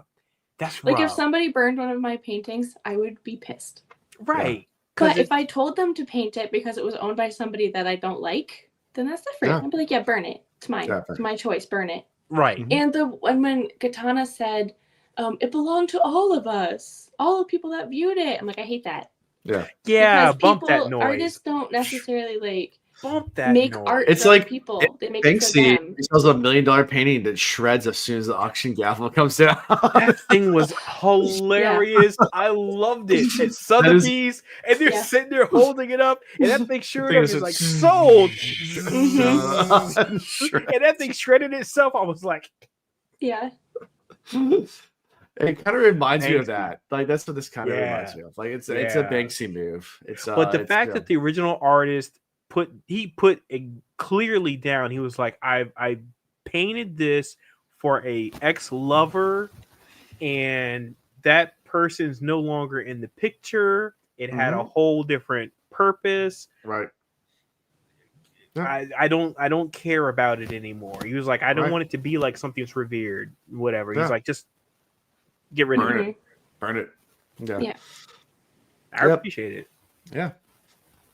that's like rough. If somebody burned one of my paintings, I would be pissed. Right. Yeah. But if I told them to paint it because it was owned by somebody that I don't like, then that's different. Yeah. I'd be like, yeah, burn it. It's mine. It's my choice. Burn it. Right. And when Katana said, it belonged to all of us, all the people that viewed it, I'm like, I hate that. Yeah. Yeah. Bump that noise. Artists don't necessarily like bump that make noise. art. It's for like people. They make Banksy. it for them. He sells a $1 million painting that shreds as soon as the auction gavel comes down. That thing was hilarious. Yeah. I loved it. At Sotheby's, and they're sitting there holding it up, and that thing sure enough is like sold. And that thing shredded itself. I was like, yeah. It kind of reminds me of that. Like that's what this kind of reminds me of. Like it's a Banksy move. It's but the fact that the original artist put it clearly down. He was like, I painted this for a ex-lover, and that person's no longer in the picture, It had a whole different purpose. Right. Yeah. I don't care about it anymore. He was like, I don't want it to be like something's revered, whatever. He's like, just get rid of it. Burn it. Yeah. I appreciate it. Yeah.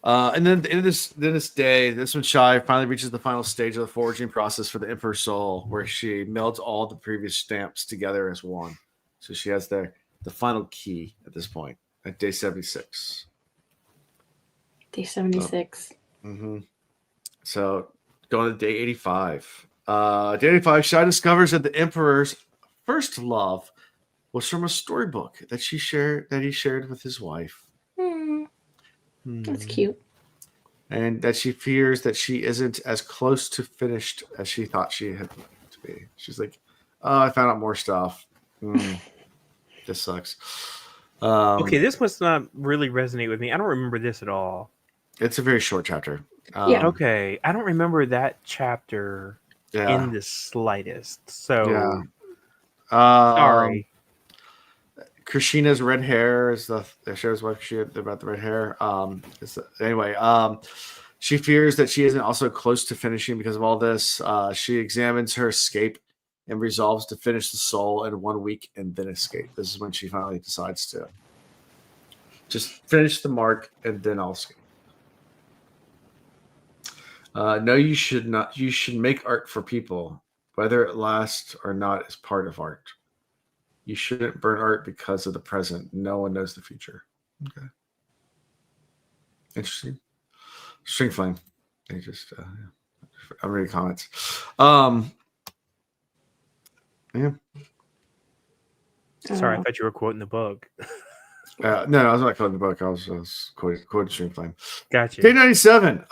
And then in this day, this when Shai finally reaches the final stage of the forging process for the Emperor's Soul, where she melds all the previous stamps together as one. So she has the final key at this point at day 76. Day 76. So going to day 85. Day 85, Shai discovers that the Emperor's first love was from a storybook that he shared with his wife. That's cute. And that she fears that she isn't as close to finished as she thought she had to be. She's like, "Oh, I found out more stuff. This sucks." Okay, this must not really resonate with me. I don't remember this at all. It's a very short chapter. Okay, I don't remember that chapter in the slightest. So, sorry. Krishna's red hair is the show's wife. She had about the red hair. Anyway, she fears that she isn't also close to finishing because of all this. She examines her escape and resolves to finish the soul in 1 week and then escape. This is when she finally decides to just finish the mark and then I'll escape. No, you should not. You should make art for people, whether it lasts or not is part of art. You shouldn't burn art because of the present. No one knows the future. Okay. Interesting. String flame. They just I'm reading comments. Yeah. Sorry, I thought you were quoting the book. No, I was not quoting the book. I was quoting String Flame. Gotcha. Day 97.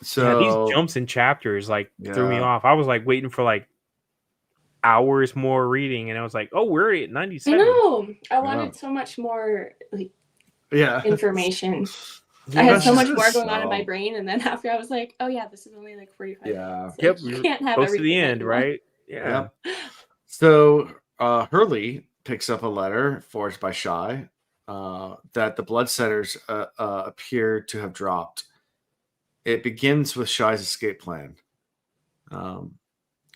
So these jumps in chapters threw me off. I was waiting for hours more reading, and I was like, "Oh, we're already at 97." I know. I wanted so much more information. I had so much more going on in my brain, and then after I was like, "Oh yeah, this is only 45 minutes." Yep. You can't have close everything to the end, right? Yeah. So Hurley picks up a letter forged by Shai that the Bloodsetters appear to have dropped. It begins with Shai's escape plan.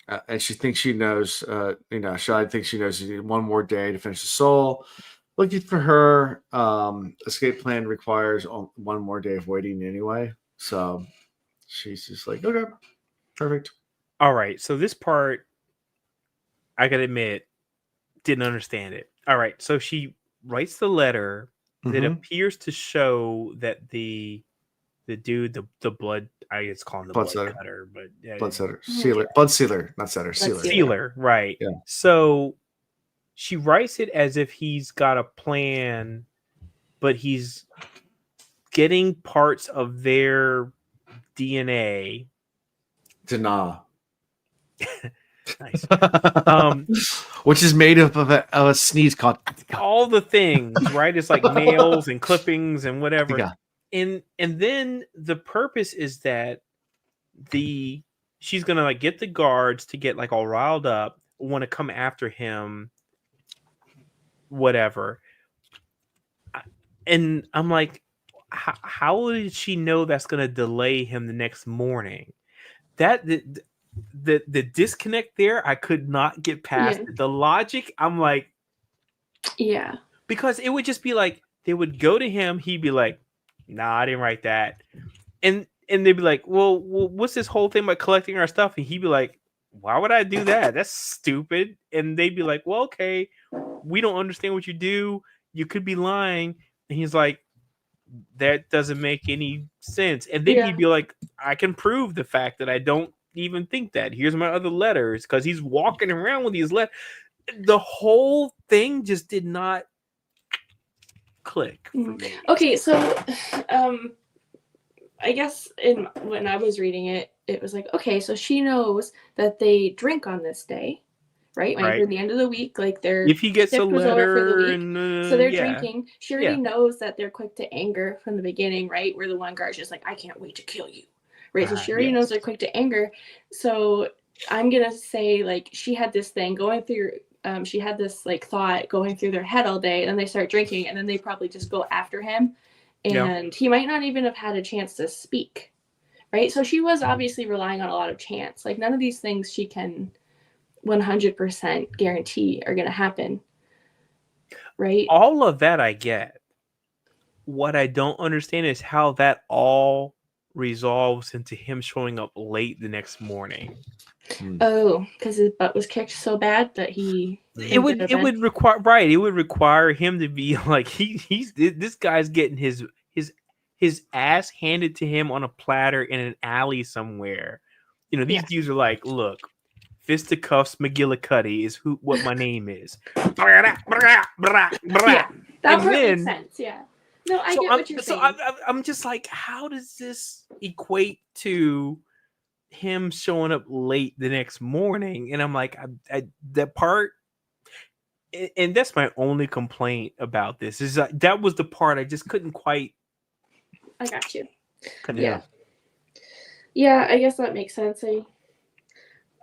And she thinks she knows, Shai thinks she knows you need one more day to finish the soul. Looking for her, escape plan requires one more day of waiting anyway. So she's just like, okay, perfect. All right. So this part, I gotta admit, didn't understand it. All right. So she writes the letter that appears to show that the dude, the blood, I guess call him the blood cutter, but Bloodsetter, sealer, blood sealer, not setter, sealer, right? Yeah. So she writes it as if he's got a plan, but he's getting parts of their DNA. Dana. Nice. Which is made up of a sneeze called all the things, right? It's like nails and clippings and whatever. Yeah. And then the purpose is that she's gonna get the guards to get all riled up, want to come after him, whatever. And I'm like, how did she know that's gonna delay him the next morning? That the disconnect there, I could not get past the logic. I'm like, because it would just be they would go to him, he'd be like, nah, I didn't write that. And they'd be like, well, what's this whole thing about collecting our stuff? And he'd be like, why would I do that? That's stupid. And they'd be like, well, okay, we don't understand what you do. You could be lying. And he's like, that doesn't make any sense. And then he'd be like, I can prove the fact that I don't even think that. Here's my other letters, because he's walking around with these letters. The whole thing just did not click. Okay, so I guess when I was reading it, it was like, okay, so she knows that they drink on this day, right? When you're at the end of the week, they're if he gets a letter and so they're drinking. She already knows that they're quick to anger from the beginning, right? Where the one guard's just like, I can't wait to kill you, right? So she already knows they're quick to anger. So I'm gonna say she had this thing going through she had this like thought going through their head all day, and they start drinking, and then they probably just go after him, and he might not even have had a chance to speak, right? So she was obviously relying on a lot of chance. Like, none of these things she can 100% guarantee are going to happen, right? All of that I get. What I don't understand is how that all resolves into him showing up late the next morning. Oh, because his butt was kicked so bad that it would require him to be like this guy's getting his ass handed to him on a platter in an alley somewhere. You know, these dudes are like, look, fisticuffs McGillicuddy is what my name is. Yeah, that makes sense. Yeah. No, I get what you're saying. I'm just like, how does this equate to him showing up late the next morning? And I'm like, that part, and that's my only complaint about this, is that was the part I just couldn't quite. I got you. Yeah, I guess that makes sense. I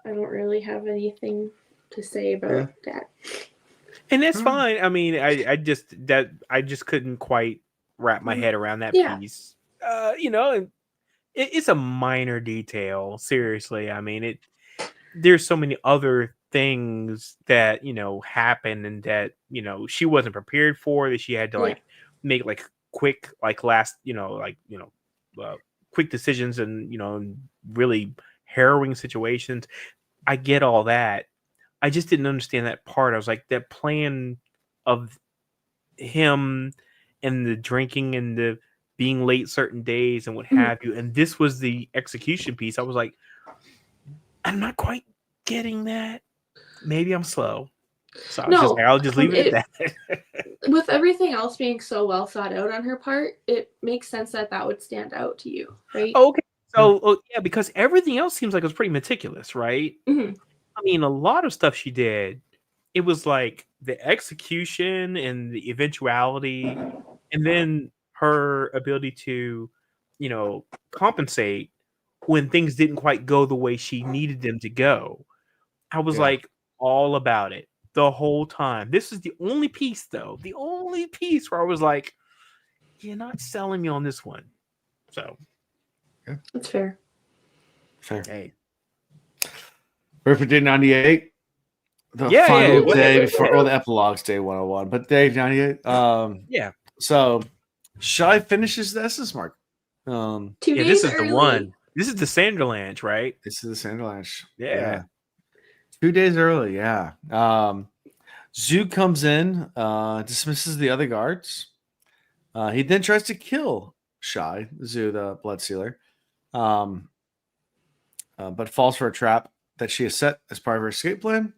don't really have anything to say about that. And that's fine. I mean, I just couldn't quite wrap my head around that piece. You know, it's a minor detail. Seriously, I mean, there's so many other things that, you know, happen and that, you know, she wasn't prepared for, that she had to like make like quick, like last, you know, like, you know, quick decisions and, you know, really harrowing situations. I get all that. I just didn't understand that part. I was like, that plan of him and the drinking and the being late certain days and what have you, and this was the execution piece. I was like, I'm not quite getting that. Maybe I'm slow. So I'll just leave it at that. With everything else being so well thought out on her part, it makes sense that would stand out to you, right? Okay. So because everything else seems like it was pretty meticulous, right? Mm-hmm. I mean, a lot of stuff she did, it was like the execution and the eventuality, and then her ability to, you know, compensate when things didn't quite go the way she needed them to go. I was like all about it the whole time. This is the only piece, though. The only piece where I was like, you're not selling me on this one. So. That's fair. Hey. Perfect Day 98. The final day before the epilogue's Day 101. But Day 98. So Shai finishes the Essence Mark. 2 days this is early. the one. This is the Sanderlanche, right? This is the Sanderlanche. Yeah. 2 days early, Zoo comes in, dismisses the other guards. He then tries to kill Shai, Zoo, the Bloodsealer, but falls for a trap that she has set as part of her escape plan.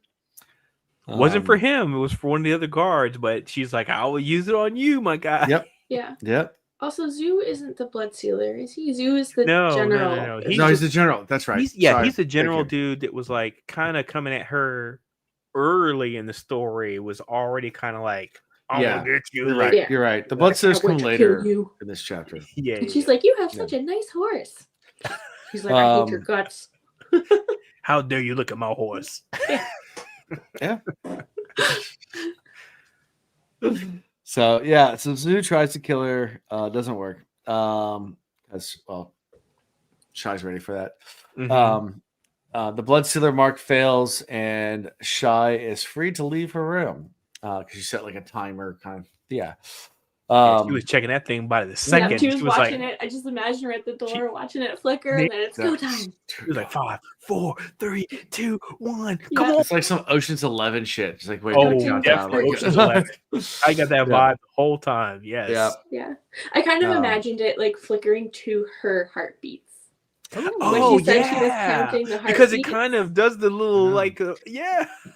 Wasn't for him. It was for one of the other guards, but she's like, I will use it on you, my guy. Yep. Yeah. Yep. Also, Zoo isn't the Bloodsealer, is he? Zoo is the general. No. He's the general. That's right. He's the general dude that was like kind of coming at her early in the story, was already kind of like, I'm gonna get you. You're right. You're right. The Bloodsealers come later in this chapter. Yeah. And she's like, you have such a nice horse. He's like, I hate your guts. How dare you look at my horse? Yeah. So Zoo tries to kill her, doesn't work. As well, Shai's ready for that. The Bloodsealer mark fails, and Shai is free to leave her room because she set like a timer kind of. She was checking that thing by the second. Yeah, she was watching it. I just imagine her at the door watching it flicker, and then it's go time. She was like 5, 4, 3, 2, 1. Yeah. Come on! It's like some Ocean's 11 shit. It's like, wait, definitely Ocean's 11. I got that vibe the whole time. Yes. Yeah. I kind of imagined it like flickering to her heartbeats. When she said she was counting the heartbeats. Because it kind of does the little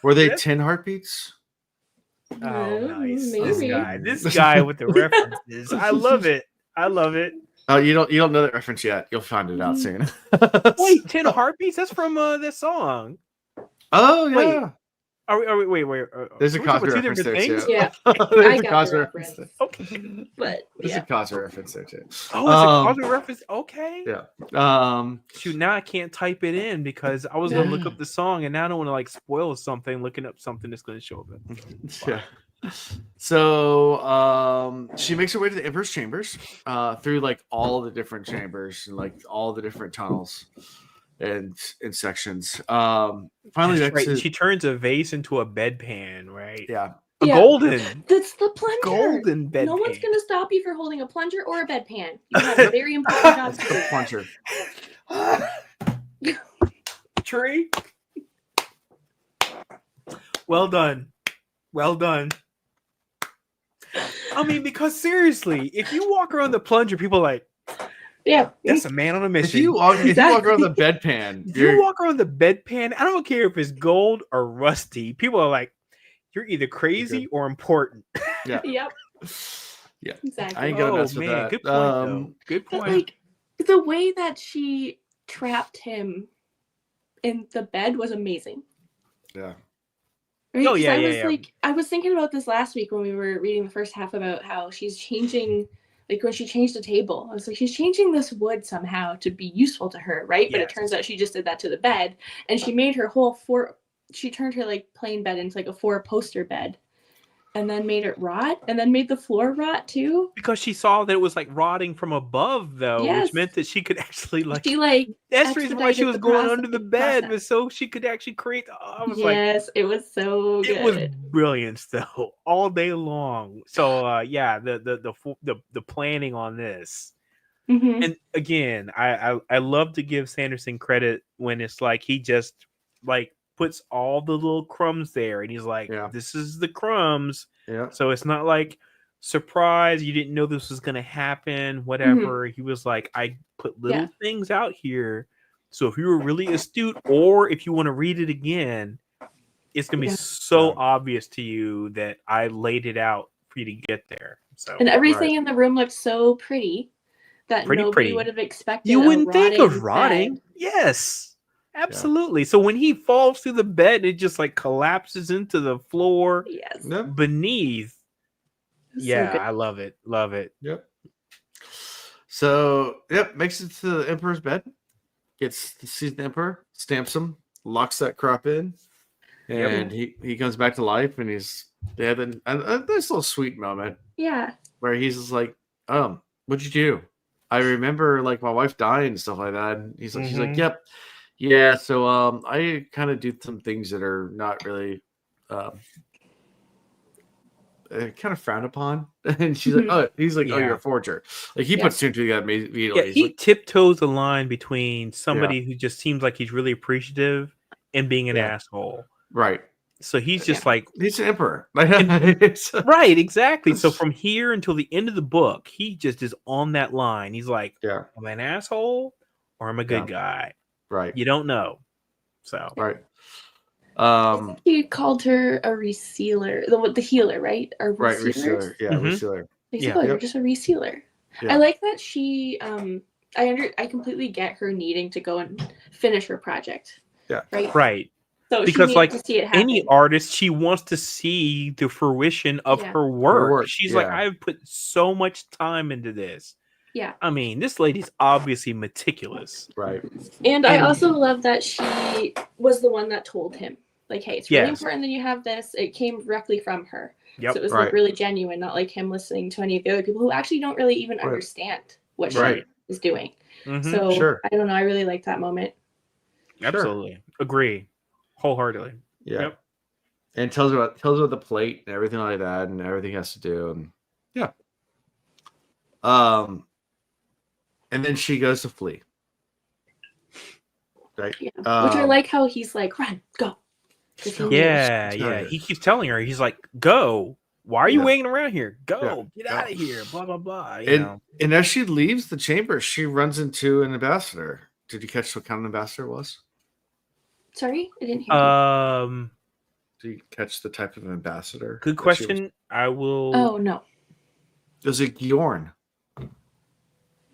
Were they 10 heartbeats? Oh, nice. Maybe. This guy with the references. I love it. Oh, you don't know that reference yet. You'll find it out soon. Wait, 10 Heartbeats? That's from this song. Oh, yeah. Wait. There's a Cosby reference there too. Yeah, There's a Cosby reference there. Okay, but There's a Cosby reference there too. Oh, it's a Cosby reference. Okay. Yeah. Shoot, now I can't type it in because I was gonna look up the song, and now I don't want to like spoil something. Looking up something that's gonna show up. Yeah. So she makes her way to the Emperor's chambers through like all the different chambers and like all the different tunnels and sections. Finally, right. She turns a vase into a bedpan, right? Yeah. A golden. That's the plunger. Golden bedpan. No one's gonna stop you for holding a plunger or a bedpan. You have a very important job to do. The plunger. Tree. Well done. Well done. I mean, because seriously, if you walk around the plunger, people are like, yeah, that's a man on a mission. If you walk around the bedpan, if you walk around the bedpan, I don't care if it's gold or rusty. People are like, you're either crazy or important. Yeah. Yep. Yeah. Exactly. I ain't gonna mess with that. Good point. Though. Good point. But, like, the way that she trapped him in the bed was amazing. Yeah. Right? Oh yeah, I was thinking about this last week when we were reading the first half about how she's changing, like when she changed the table. I was like, she's changing this wood somehow to be useful to her, right? But it turns out she just did that to the bed, and she made her whole she turned her like plain bed into like a 4-poster bed, and then made it rot, and then made the floor rot too. Because she saw that it was like rotting from above, though, which meant that she could actually that's the reason why she was going under the bed, was so she could actually create. It was so good. It was brilliant, though, all day long. So the planning on this, and again, I love to give Sanderson credit when it's like he just like puts all the little crumbs there, and he's like, this is the crumbs. Yeah. So it's not like surprise, you didn't know this was gonna happen, whatever. He was like, I put little things out here, so if you were really astute, or if you want to read it again, it's gonna be so obvious to you that I laid it out for you to get there. So and everything in the room looked so pretty that nobody would have expected. You wouldn't think of rotting. Bed. Yes. Absolutely. So when he falls through the bed, it just like collapses into the floor beneath. I love it. Love it. Yep. So, makes it to the Emperor's bed, sees the Emperor, stamps him, locks that crop in, and he comes back to life, and they have a nice little sweet moment. Yeah. Where he's just like, what'd you do? I remember like my wife dying and stuff like that. And she's like, yep. Yeah, so I kind of do some things that are not really kind of frowned upon. And she's like, oh, you're a forger. Like he puts two and two together immediately. Yeah, he tiptoes the line between somebody who just seems like he's really appreciative and being an asshole. Right. So he's just like he's an emperor. Right, exactly. So from here until the end of the book, he just is on that line. He's like, am I an asshole or am I a good guy? Right. You don't know. So right. I think he called her a resealer, the healer, right? Or resealer. Yeah, resealer. You're just a resealer. Yeah. I like that she I completely get her needing to go and finish her project. Yeah. Right. So because like to see it happen. Any artist, she wants to see the fruition of her work. She's like, I've put so much time into this. Yeah. I mean, this lady's obviously meticulous. Right. And I also love that she was the one that told him, like, hey, it's really important that you have this. It came directly from her. Yep. So it was like really genuine, not like him listening to any of the other people who actually don't really even understand what she is doing. Mm-hmm. So I don't know. I really like that moment. Absolutely. Agree. Wholeheartedly. Yeah. Yep. And tells her about the plate and everything like that and everything has to do. And and then she goes to flee. Right. Yeah. Which I like how he's like, run, go. Yeah. He keeps telling her, he's like, go. Why are you waiting around here? Go. Get out of here. Blah, blah, blah. And as she leaves the chamber, she runs into an ambassador. Did you catch what kind of ambassador it was? Sorry, I didn't hear you. Did you catch the type of ambassador? Good question. I will. Oh, no. It was a Gjorn.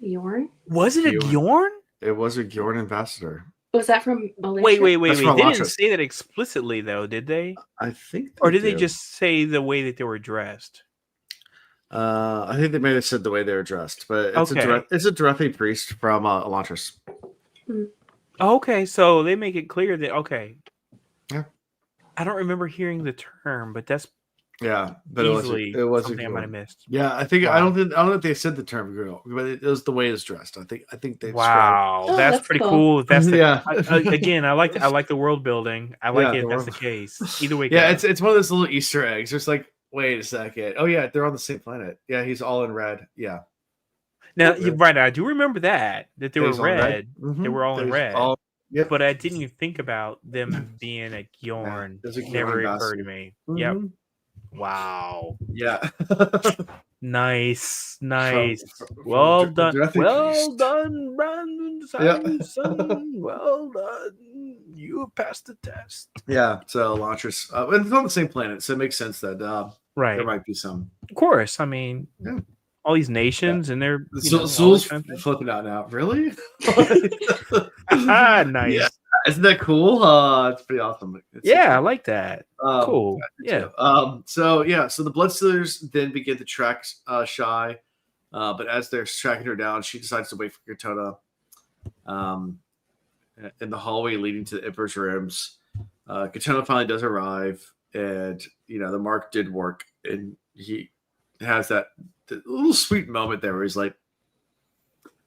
Gjorn? Was it a Gjorn? It was a Gjorn ambassador. Was that from Alicia? Wait. They didn't say that explicitly, though, did they? I think. Or did they just say the way that they were dressed? I think they may have said the way they were dressed, but it's a Dorothea Priest from Elantris. Okay, so they make it clear that Yeah. I don't remember hearing the term, but that's but easily it was something I might have missed. Yeah, I think I don't know if they said the term girl, but it was the way it's dressed. I think they. Wow, that's pretty cool. That's again, I like the world building. I like it. If that's the case. Either way, it's one of those little Easter eggs. Just like, wait a second. Oh yeah, they're on the same planet. Yeah, he's all in red. Yeah. Now you're right. I do remember that they were red. They were all in red. Yep. But I didn't even think about them being a Gjorn. Never occurred to me. Yep. Wow. Yeah. Nice. Well done. Well done, Brandon Sanderson. Well done. You passed the test. Yeah. So Elantris, and it's on the same planet, so it makes sense that there might be some. Of course. I mean, all these nations and they're Zul's flipping out now. Really? Nice. Yeah. Isn't that cool? It's pretty awesome. I like that. Cool. Yeah. So the Bloodstealers then begin to track Shy, but as they're tracking her down, she decides to wait for Katona. In the hallway leading to the Emperor's rooms, Katona finally does arrive, and the mark did work, and he has that little sweet moment there where he's like,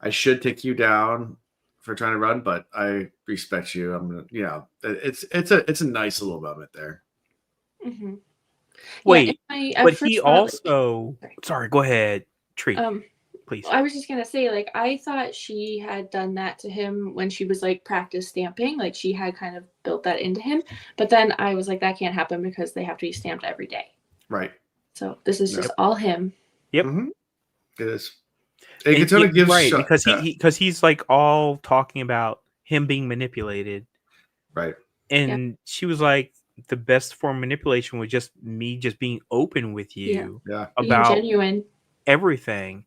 "I should take you down for trying to run, but I respect you. I'm gonna, it's a nice little moment there." Mm-hmm. Wait, but he also. Sorry, go ahead, Tree. Please. I was just gonna say, like, I thought she had done that to him when she was like practice stamping, like she had kind of built that into him. But then I was like, that can't happen because they have to be stamped every day. Right. So this is just all him. Yep. Mm-hmm. It is. And Katona gives because he's like all talking about him being manipulated, right? And she was like, the best form of manipulation was just me just being open with you about being genuine, everything.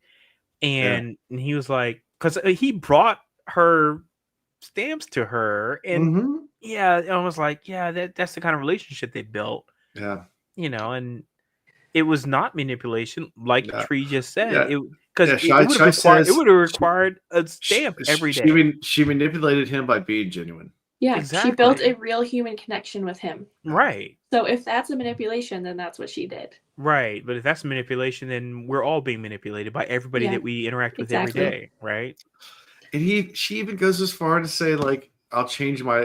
And he was like, because he brought her stamps to her, and I was like, that's the kind of relationship they built. Yeah, and it was not manipulation, like Tree just said. Yeah. Because it would have required a stamp every day. She manipulated him by being genuine. Yeah, exactly. She built a real human connection with him. Right. So if that's a manipulation, then that's what she did. Right. But if that's manipulation, then we're all being manipulated by everybody that we interact with every day. Right. And she even goes as far to say, like, I'll change my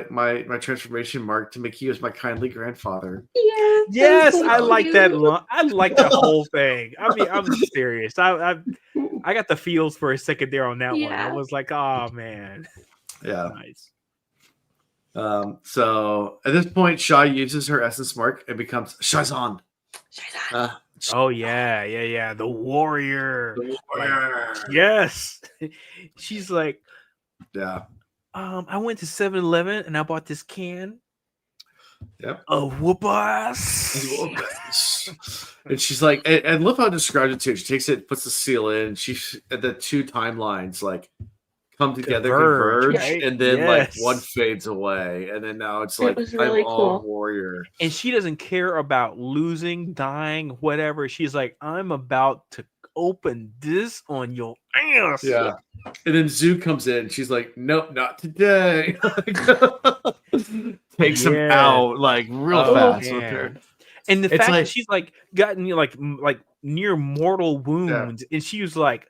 transformation mark to make you as my kindly grandfather. Yeah. Yes, I like that. I like that whole thing. I mean, I'm serious. I got the feels for a second there on that one. I was like, oh man. Yeah. Nice. So at this point, Shy uses her essence mark and becomes Shazan. Oh yeah. The warrior. Yes. She's like, I went to 7-Eleven and I bought this can. Yep. Of whoop-ass. And she's like, and look how it describes it too. She takes it, puts the seal in. The two timelines like come together, converge, right? And then like one fades away, and then now it's like really I'm all warrior. And she doesn't care about losing, dying, whatever. She's like, I'm about to open this on your ass. Yeah. And then Zoo comes in. She's like, nope, not today. Takes him out like real fast with her. And the fact that she's like gotten like near mortal wounds, and she was like,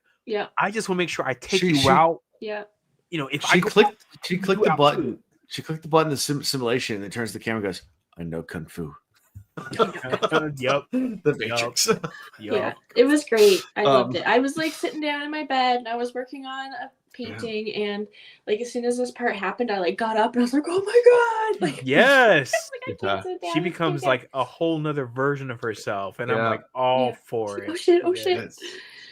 I just want to make sure I take you out. Yeah. If she clicked the button. She clicked the button, the simulation, and it turns to the camera and goes, I know Kung Fu. Yep. The Matrix. Yeah, it was great. I loved it. I was like sitting down in my bed and I was working on a painting, and like as soon as this part happened, I like got up and I was like, oh my god. Like, yes. Like, she becomes like a whole nother version of herself, and I'm like all for it. Oh shit.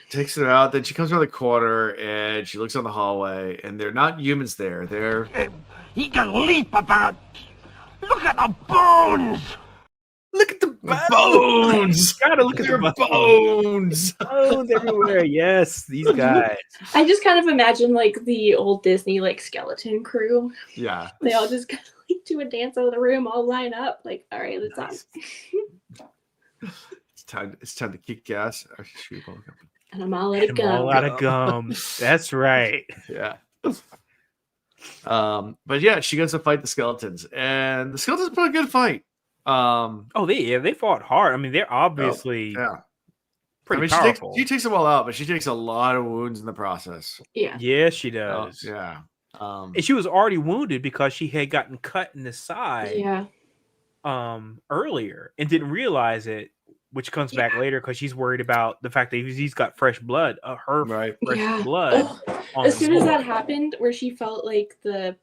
Takes her out. Then she comes around the corner and she looks on the hallway, and they're not humans there. They're he can leap about. Look at the bones. Look at the Bones. Gotta look at They're the bones. Bones everywhere. Yes, these guys. I just kind of imagine like the old Disney like skeleton crew. Yeah. They all just kind of like do a dance over the room, all line up. Like, all right, let's Nice. It's time to kick gas. And I'm all out of I'm gum. all out of gum. That's right. Yeah. But yeah, she goes to fight the skeletons, and the skeletons put a good fight. They fought hard. I mean, they're obviously pretty powerful. She takes them all out, but she takes a lot of wounds in the process. Yeah. Yes, she does. Yeah. And she was already wounded because she had gotten cut in the side. Yeah. Earlier and didn't realize it, which comes back later because she's worried about the fact that he's got fresh blood, fresh blood. As soon as that happened, where she felt like the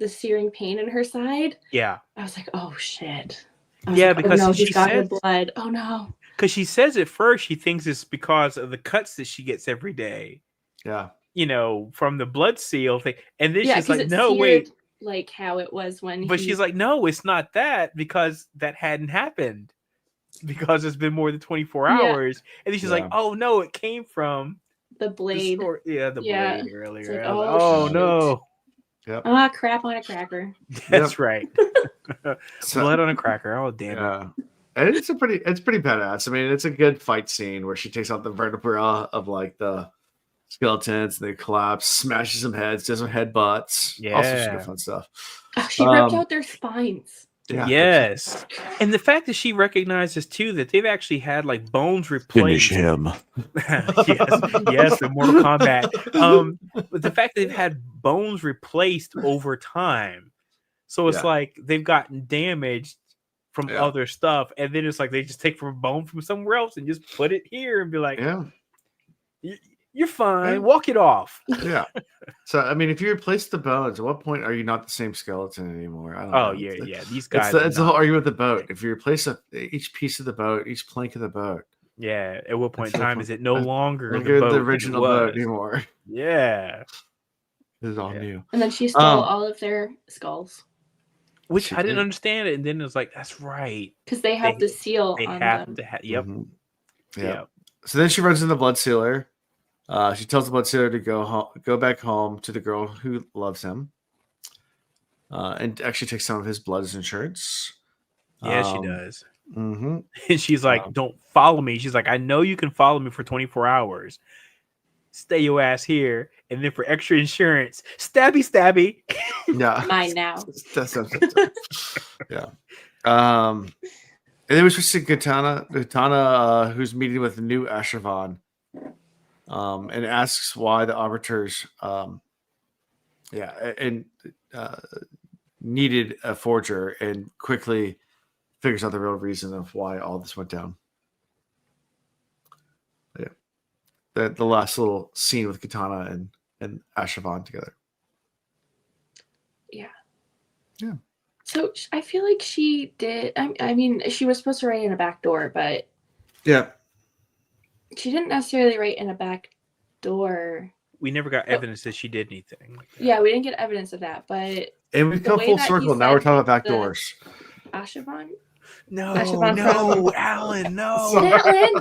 searing pain in her side, I was like, "Oh shit!" Because she's got her blood. Oh no! Because she says at first she thinks it's because of the cuts that she gets every day. Yeah, from the blood seal thing, and then she's like, "No, wait." Like how it was when she's like, no, it's not that, because that hadn't happened because it's been more than 24 hours. And then she's like, oh no, it came from the blade. The blade earlier. Like, oh no. Yep. Crap on a cracker. That's right. Blood on a cracker. Oh damn it. And it's pretty badass. I mean, it's a good fight scene where she takes out the vertebra of like the skeletons, they collapse, smashes some heads, does some headbutts. All sorts of fun stuff. She ripped out their spines. Yeah. Yes. And the fact that she recognizes too that they've actually had like bones replaced. Finish him. yes, the Mortal Kombat. But the fact that they've had bones replaced over time. So it's like they've gotten damaged from other stuff, and then it's like they just take from a bone from somewhere else and just put it here and be like, you're fine. Walk it off. Yeah. So I mean, if you replace the bones, at what point are you not the same skeleton anymore? I don't know. Yeah. These guys. It's the whole argument with the boat. If you replace each piece of the boat, each plank of the boat. Yeah. At what point in time is it no longer the original boat anymore? Yeah. This is all new. And then she stole all of their skulls. Which I didn't understand it, and then it was like, that's right. Because they have the seal they on have them. To have. Yep. Mm-hmm. Yeah. So then she runs in the blood sealer. She tells the blood sealer to go back home to the girl who loves him, and actually takes some of his blood as insurance. Yeah, she does. Mm-hmm. And she's like, "Don't follow me." She's like, "I know you can follow me for 24 hours. Stay your ass here, and then for extra insurance, stabby." Yeah, mine now. Yeah. And then we switch to Katana, who's meeting with the new Ashravan. And asks why the arbiters needed a forger, and quickly figures out the real reason of why all this went down. Yeah. The last little scene with Katana and Ashravan together. Yeah. Yeah. So I feel like she did. I mean, she was supposed to write in a back door, but yeah. She didn't necessarily write in a back door. We never got evidence that she did anything. Yeah, we didn't get evidence of that, but and we've come full circle. Now we're talking about back doors. Ashravan? No, Alan, no. Alan, we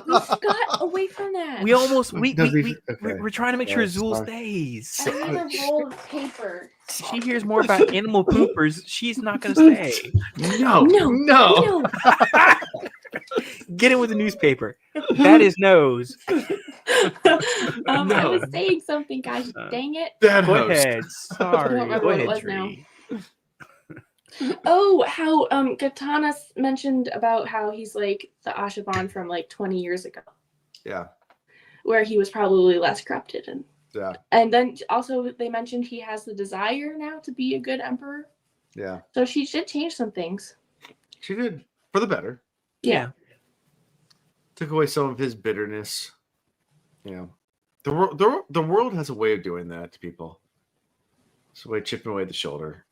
got away from that. We almost we're trying to make sure Zool stays. I need a roll of paper. She hears more about animal poopers. She's not going to stay. No. Get in with the newspaper. That is nose. I was saying something, guys. Dang it. Bad Go host. ahead. Sorry. Go ahead, Tree. Oh, how Katana mentioned about how he's like the Ashravan from like 20 years ago. Yeah. Where he was probably less corrupted and and then also they mentioned he has the desire now to be a good emperor. Yeah. So she did change some things. She did for the better. Yeah. Took away some of his bitterness. You know, the world has a way of doing that to people. It's a way of chipping away the shoulder.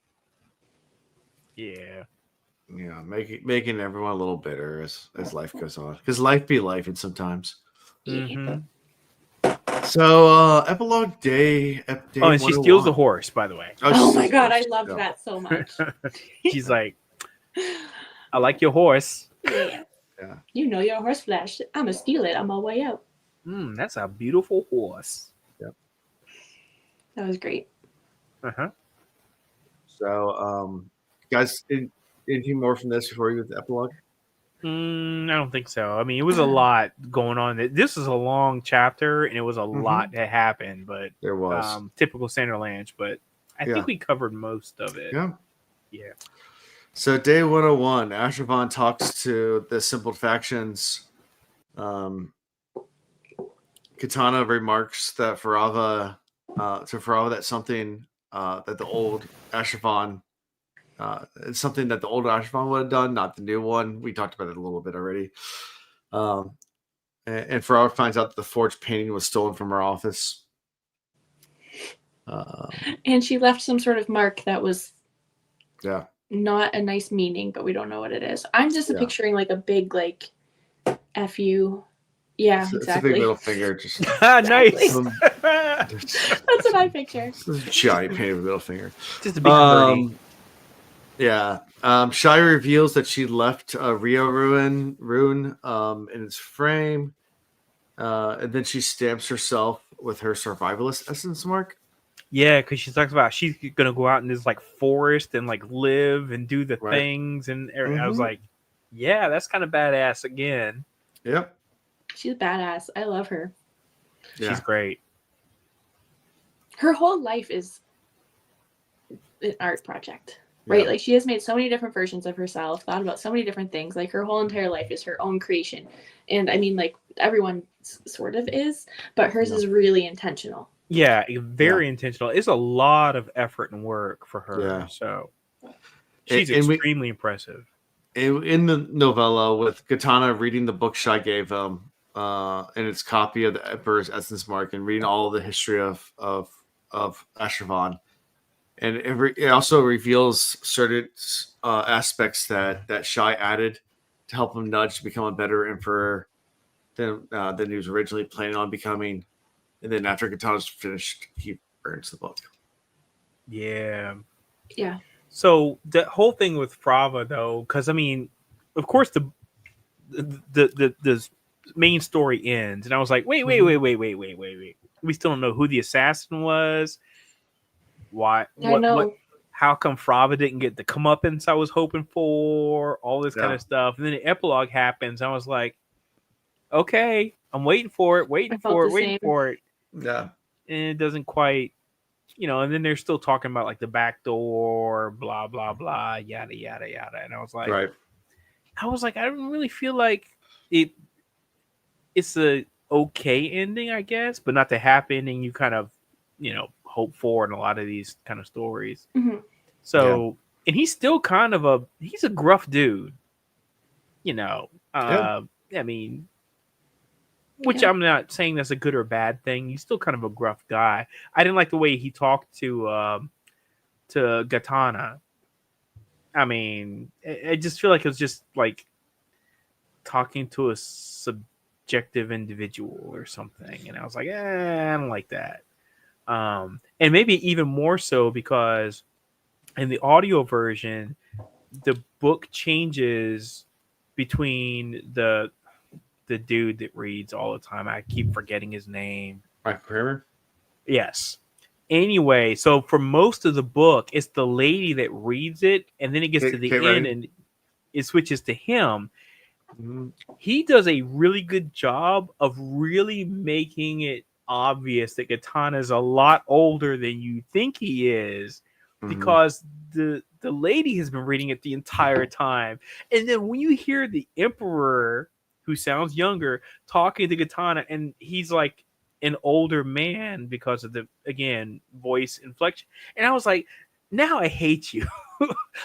Yeah. Yeah, making everyone a little bitter as life goes on. Because life be life, and sometimes. Mm-hmm. So epilogue day. Oh, and she steals the horse, by the way. Oh my god, I loved that so much. She's like, I like your horse. Yeah. Yeah. You know your horse flash. I'm gonna steal it on my way out. That's a beautiful horse. Yep. That was great. So, guys, anything more from this before we get to the epilogue? I don't think so. I mean, it was a lot going on. This is a long chapter, and it was a lot that happened. But there was typical Sanderlanche. But I think we covered most of it. Yeah. Yeah. So day 101, Ashravan talks to the assembled factions. Katana remarks that Farava, that's something that the old Ashravan, it's something that the old Ashravan would have done, not the new one. We talked about it a little bit already. And Farava finds out that the forged painting was stolen from her office. And she left some sort of mark that was not a nice meaning, but we don't know what it is. I'm just picturing like a big like F you. Yeah, exactly. It's a big middle finger. Just nice. That's what I picture. Giant painted middle finger. Just a big birdie. Yeah. Shai reveals that she left a Rio rune in its frame. And then she stamps herself with her survivalist essence mark. Yeah, because she talks about she's gonna go out in this like forest and like live and do the things, and I was like, yeah, that's kind of badass again. Yep. She's badass. I love her. Yeah. She's great. Her whole life is an art project, right? Yeah. Like she has made so many different versions of herself, thought about so many different things. Like her whole entire life is her own creation. And I mean, like everyone sort of is, but hers is really intentional. Yeah, very intentional. It's a lot of effort and work for her. Yeah. So she's extremely impressive. In the novella, with Katana reading the book Shai gave him, and its copy of the Emperor's Essence Mark, and reading all the history of Ashravan, and it also reveals certain aspects that Shai added to help him nudge to become a better emperor than he was originally planning on becoming. And then after Katana's finished, he burns the book. Yeah. Yeah. So the whole thing with Farava, though, because I mean, of course the main story ends, and I was like, wait. We still don't know who the assassin was. Why? How come Farava didn't get the comeuppance I was hoping for? All this kind of stuff, and then the epilogue happens. I was like, okay, I'm waiting for it. Waiting for it. Yeah, and it doesn't quite. And then they're still talking about like the back door, blah, blah, blah, yada, yada, yada. And I was like, I don't really feel like it's a okay ending, I guess, but not the happy ending you kind of, hope for in a lot of these kind of stories. Mm-hmm. So, and he's still kind of he's a gruff dude, I mean, which I'm not saying that's a good or bad thing. He's still kind of a gruff guy. I didn't like the way he talked to Katana. I mean, I just feel like it was just like talking to a subjective individual or something. And I was like, I don't like that. And maybe even more so because in the audio version, the book changes between the dude that reads all the time. I keep forgetting his name. Michael Kramer? Yes. Anyway, so for most of the book, it's the lady that reads it, and then it gets to the end and it switches to him. Mm-hmm. He does a really good job of really making it obvious that Katana is a lot older than you think he is, because the lady has been reading it the entire time. And then when you hear the Emperor, who sounds younger, talking to Katana, and he's like an older man because of the, again, voice inflection. And I was like, now I hate you.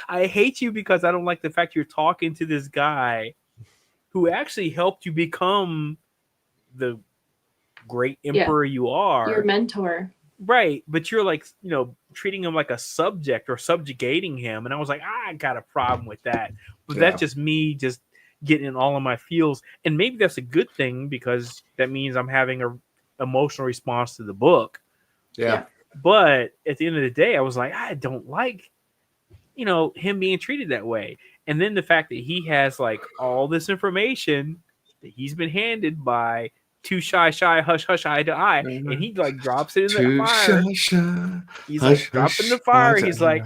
I hate you because I don't like the fact you're talking to this guy who actually helped you become the great emperor you are. Your mentor. Right. But you're like, treating him like a subject or subjugating him. And I was like, I got a problem with that. But that's just me just getting in all of my feels, and maybe that's a good thing because that means I'm having a emotional response to the book. Yeah. But at the end of the day, I was like, I don't like, him being treated that way. And then the fact that he has like all this information that he's been handed by Too Shy, Hush Hush, Eye to Eye, and he like drops it in the fire. He's like dropping the fire. He's like,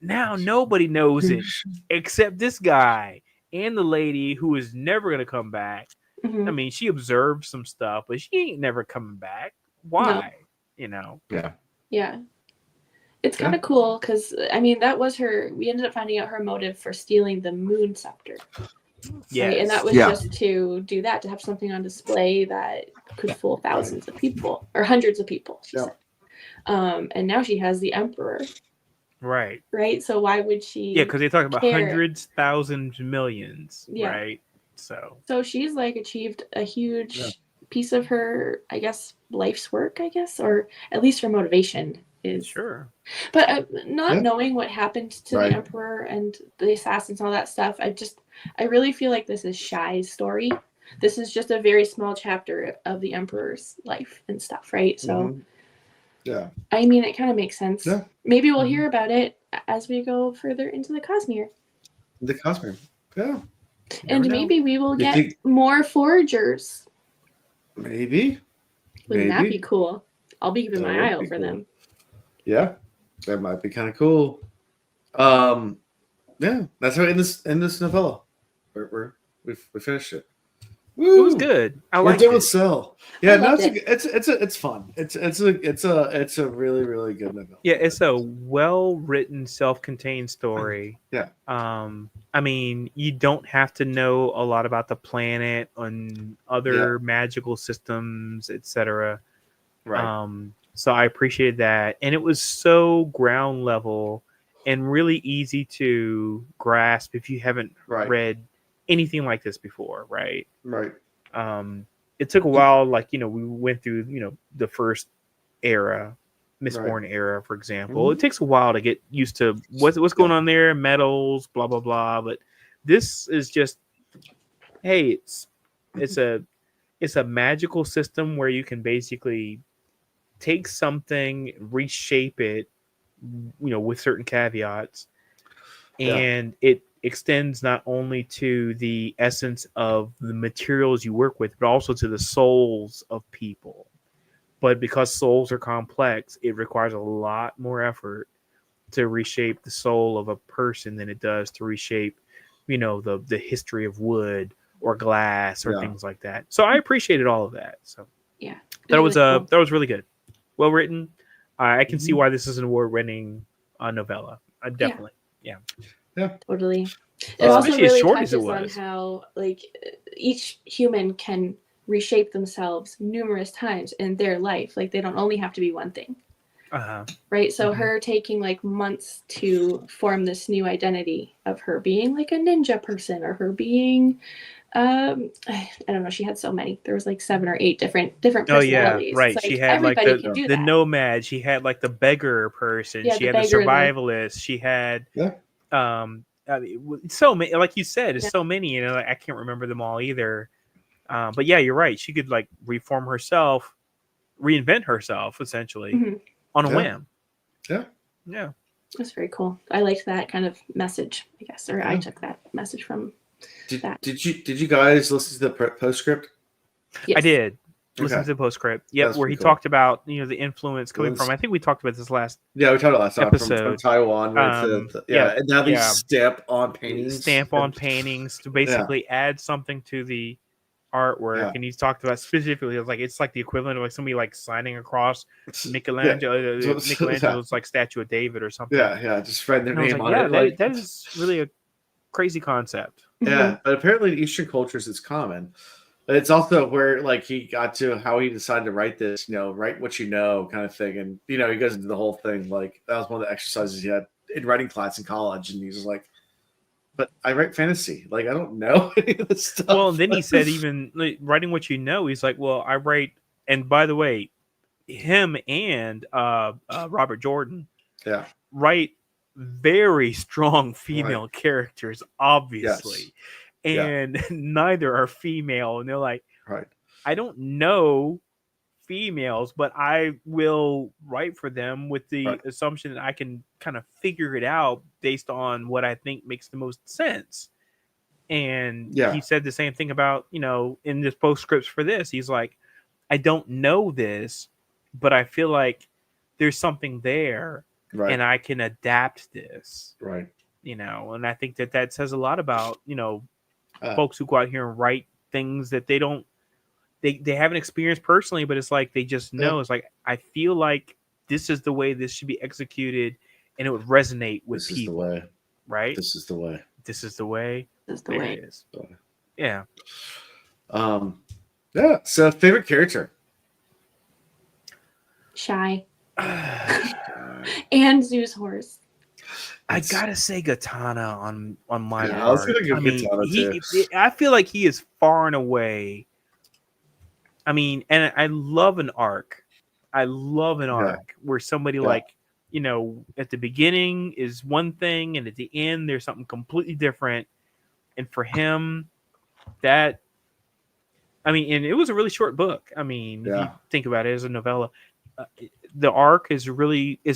now nobody knows it except this guy and the lady who is never gonna come back. Mm-hmm. I mean, she observed some stuff, but she ain't never coming back. Why? No. Yeah. It's kind of cool because, I mean, that was her. We ended up finding out her motive for stealing the moon scepter. Yeah. Right? And that was just to do that, to have something on display that could fool thousands of people or hundreds of people, she said. And now she has the emperor. Right. Right. So why would she? Yeah, because they talk about hundreds, thousands, millions. Yeah. Right. So she's like achieved a huge piece of her, I guess, life's work, or at least her motivation is. Sure. But not knowing what happened to the emperor and the assassins and all that stuff, I really feel like this is Shy's story. This is just a very small chapter of the emperor's life and stuff, right? So, I mean, it kind of makes sense. Yeah. Maybe we'll hear about it as we go further into the Cosmere. Yeah. And maybe we will get more foragers. Maybe. Wouldn't that be cool? I'll be keeping my eye out for them. Yeah, that might be kind of cool. Yeah, that's how in this novella, we finished it. Woo! It was good. We're done with Cell. Yeah, no, it's fun. It's a really, really good novella. Yeah, it's a well written, self-contained story. Yeah. I mean, you don't have to know a lot about the planet and other magical systems, etc. Right. So I appreciated that, and it was so ground level and really easy to grasp if you haven't read anything like this before, right? Right. It took a while, like, we went through, the first era, Mistborn era, for example. Mm-hmm. It takes a while to get used to what's going on there, metals, blah blah blah. But this is just, hey, it's a magical system where you can basically take something, reshape it, with certain caveats, and it extends not only to the essence of the materials you work with, but also to the souls of people. But because souls are complex, it requires a lot more effort to reshape the soul of a person than it does to reshape, the history of wood or glass or things like that. So I appreciated all of that. So that was really good, well written. I can see why this is an award-winning novella. Definitely, yeah, totally. It also especially really as short touches as it was. On how each human can reshape themselves numerous times in their life. Like they don't only have to be one thing. Right. So her taking months to form this new identity of her being like a ninja person, or her being I don't know, she had so many. There was 7 or 8 different personalities. Right. She had the nomad, she had the beggar person, she had the survivalist, she had so many, like you said, it's so many, I can't remember them all either. But yeah, you're right. She could reform herself, reinvent herself essentially on a whim. Yeah. That's very cool. I liked that kind of message, I guess, or I took that message from that. Did you guys listen to the postscript? Yes. I did. Listen to the postscript. Yeah, where he talked about the influence coming from. I think we talked about this last. Yeah, we talked about that episode from Taiwan. And now they stamp on paintings to basically add something to the artwork, and he's talked about specifically it's like the equivalent of somebody signing across Michelangelo's statue of David or something. Just write their name on it. That is really a crazy concept. But apparently in Eastern cultures it's common. But it's also where he got to how he decided to write this, write what you know kind of thing. And he goes into the whole thing, that was one of the exercises he had in writing class in college, and he's just but I write fantasy. I don't know any of this stuff. Well, and then he said, even writing what you know, he's I write. And by the way, him and Robert Jordan write very strong female characters, obviously. And neither are female. And they're I don't know females, but I will write for them with the assumption that I can kind of figure it out based on what I think makes the most sense. And he said the same thing about, in this postscripts for this, he's like, I don't know this, but I feel like there's something there, and I can adapt this. Right. And I think that says a lot about, folks who go out here and write things that they haven't experienced personally, but it's like they just know. It's like, I feel like this is the way this should be executed, and it would resonate with people. This is the way. Right? This is the way. This is the way. This is the way. It is. Yeah. Yeah. So, favorite character? Shy. And Zoo's horse. I gotta say Katana on my part. I was gonna go Katana too. I feel like he is far and away. I mean, and I love an arc. I love an arc where somebody like, at the beginning is one thing, and at the end there's something completely different. And for him, and it was a really short book. I mean, if you think about it as a novella, the arc is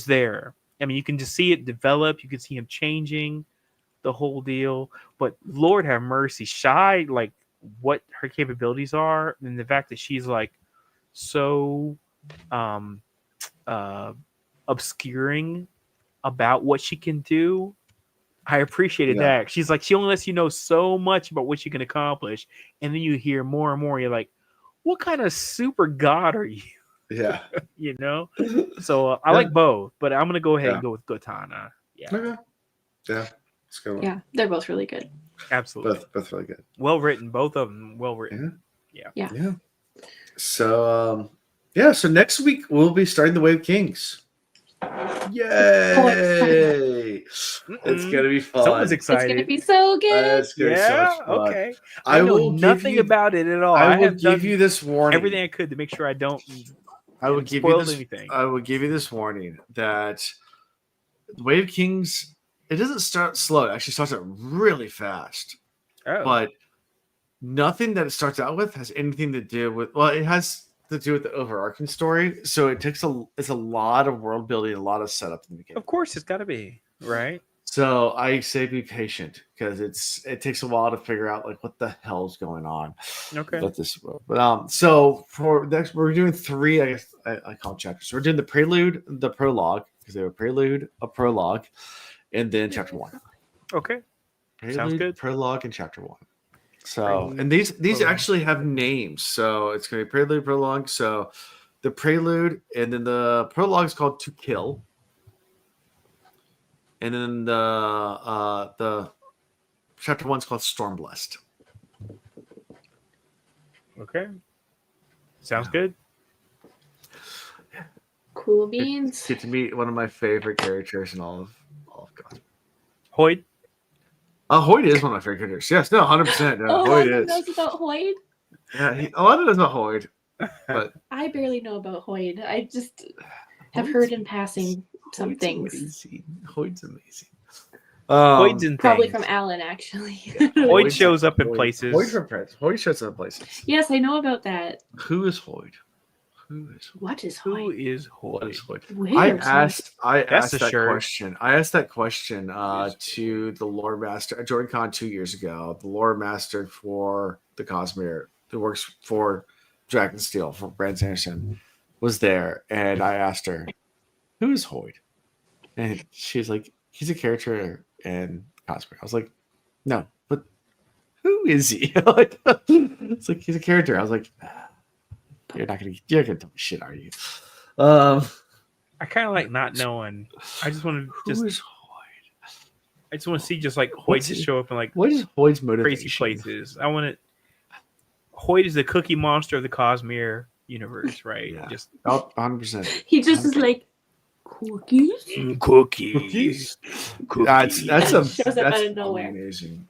there. I mean, you can just see it develop. You can see him changing the whole deal. But Lord have mercy, Shy, like what her capabilities are, and the fact that she's like so obscuring about what she can do. I appreciated that. She's like, she only lets you know so much about what she can accomplish, and then you hear more and more. You're like, what kind of super god are you? Yeah. So I like both, but I'm gonna go ahead and go with Katana. Yeah. Okay. Yeah. Let's go. Yeah, they're both really good. Absolutely. Both really good. Well written. Both of them well written. Yeah. So so next week we'll be starting the Way of Kings. Yay! It's gonna be fun. Someone's excited. It's gonna be so good. It's gonna be so much fun. Okay. I know nothing about it at all. I will give you this warning. Everything I could to make sure I don't. I will give you this. Anything. I will give you this warning that the Way of Kings, it doesn't start slow. It actually starts out really fast. But nothing that it starts out with has anything to do with. Well, it has to do with the overarching story. So it's a lot of world building, a lot of setup in the beginning. Of course, it's got to be right. So I say be patient because it takes a while to figure out like what the hell's going on. Okay. But so for next we're doing 3, I guess I call it chapters. So we're doing the prelude, the prologue, because they have a prelude, a prologue, and then chapter 1. Okay. Prelude, sounds good. Prologue and chapter 1. So and these actually have names. So it's gonna be prelude, prologue. So the prelude and then the prologue is called To Kill. And then the chapter 1 is called Stormblessed. Okay. Sounds good. Cool beans. Get to meet one of my favorite characters in all of God. Hoid? Hoid is one of my favorite characters. Yes, no, 100%. No, Hoid is. knows about Hoid? Yeah, a lot of us know Hoid. But I barely know about Hoid. I just have heard in passing some things. Hoid's amazing. Hoid's in probably things. from Alan, actually. Hoid shows up in places. Hoid shows up in places. Yes, I know about that. Who is Hoid? What is Who Hoid? is Hoid? I asked that shirt. question. I asked that question to the lore master at Jordan Con 2 years ago. The lore master for the Cosmere, who works for Dragonsteel for Brand Sanderson, was there, and I asked her, "Who is Hoid?" And she's like, "He's a character in Cosmere." I was like, "No, but who is he?" It's like he's a character. I was like, You're gonna tell me shit, are you? I kind of like not knowing. I just want to Who is Hoid? I just want to see just like Hoid just show up in like what is Hoid's motivation? Crazy places. I want it. Hoid is the cookie monster of the Cosmere universe, right? Yeah. Just 100%. He just is like cookies. Cookies. That's Shows up that's out of nowhere. amazing.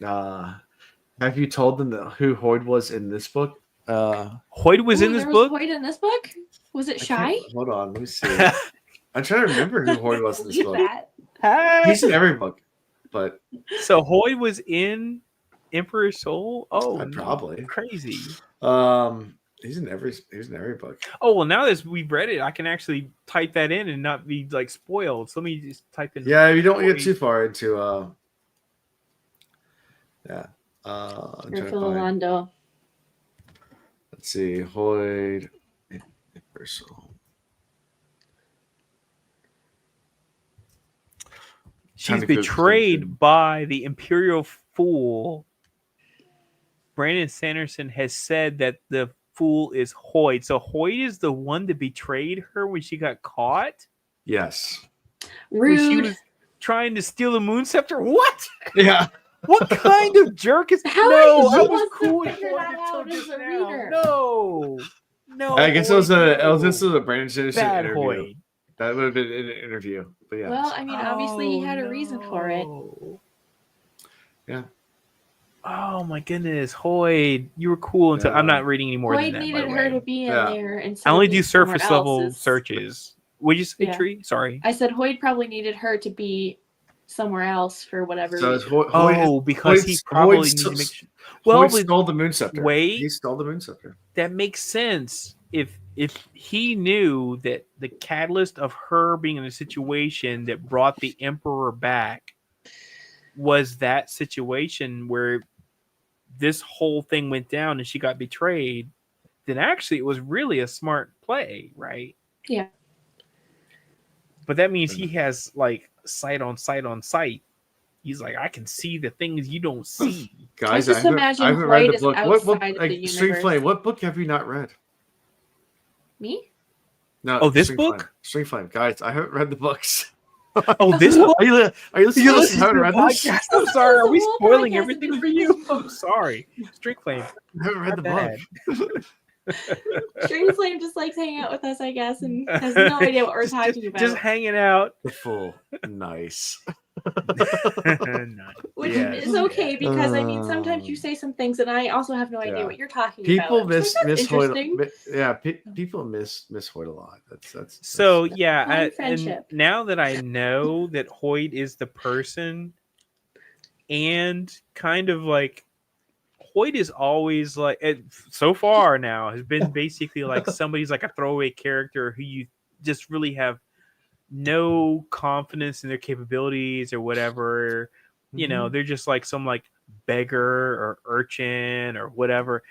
Have you told them who Hoid was in this book? Hoid was in this book. Hoid in this book? Was it Shy? Hold on, let me see. I'm trying to remember who Hoid was in this Look at book. that. He's in every book, but So Hoid was in Emperor's Soul. Oh, probably crazy. He's in every book. Oh well, now that we've read it, I can actually type that in and not be like spoiled. So let me just type in. Yeah, you don't get too far into. Yeah. Orlando. Let's see, Hoid. Universal. She's betrayed by the Imperial Fool. Brandon Sanderson has said that the fool is Hoid. So Hoid is the one that betrayed her when she got caught? Yes. Rude. When she was trying to steal the Moon Scepter? What? Yeah. What kind of jerk is... How no, I was cool to figure that out as a reader. No. I guess this was a Brandon Sanderson Bad interview. Hoid. That would have been an interview. But yeah. Well, I mean, obviously he had a reason for it. Yeah. Oh my goodness, Hoid, you were cool until I'm not reading any more Hoid than that. needed her to be in there, and I only do surface level searches. Would you say, Tree? Sorry, I said Hoid probably needed her to be somewhere else for whatever reason. Because he probably needed to make sure. Well, Hoid stole the Moon Scepter. Wait, he stole the Moon Scepter. That makes sense. If he knew that the catalyst of her being in a situation that brought the Emperor back was that situation where this whole thing went down and she got betrayed, then actually it was really a smart play, right? Yeah. But that means he has like sight on sight on sight. He's like, I can see the things you don't see. Guys, I haven't read the book. String Flame, what book have you not read? Me? No. Oh, this book? String Flame. Guys, I haven't read the books. Oh, this book? Are you listening to this? Haven't read this? I'm sorry. Are we spoiling everything for you? I'm sorry. String Flame. I haven't read the book. String Flame just likes hanging out with us, I guess, and has no idea what we're talking about. Just hanging out. The fool. Nice. Which is okay because I mean sometimes you say some things and I also have no idea what you're talking about. People miss Hoid. Yeah, people miss Hoid a lot. That's so yeah. And now that I know that Hoid is the person, and kind of like Hoid is always like so far now has been basically like somebody's like a throwaway character who you just really have no confidence in their capabilities or whatever. You know, they're just like some like beggar or urchin or whatever.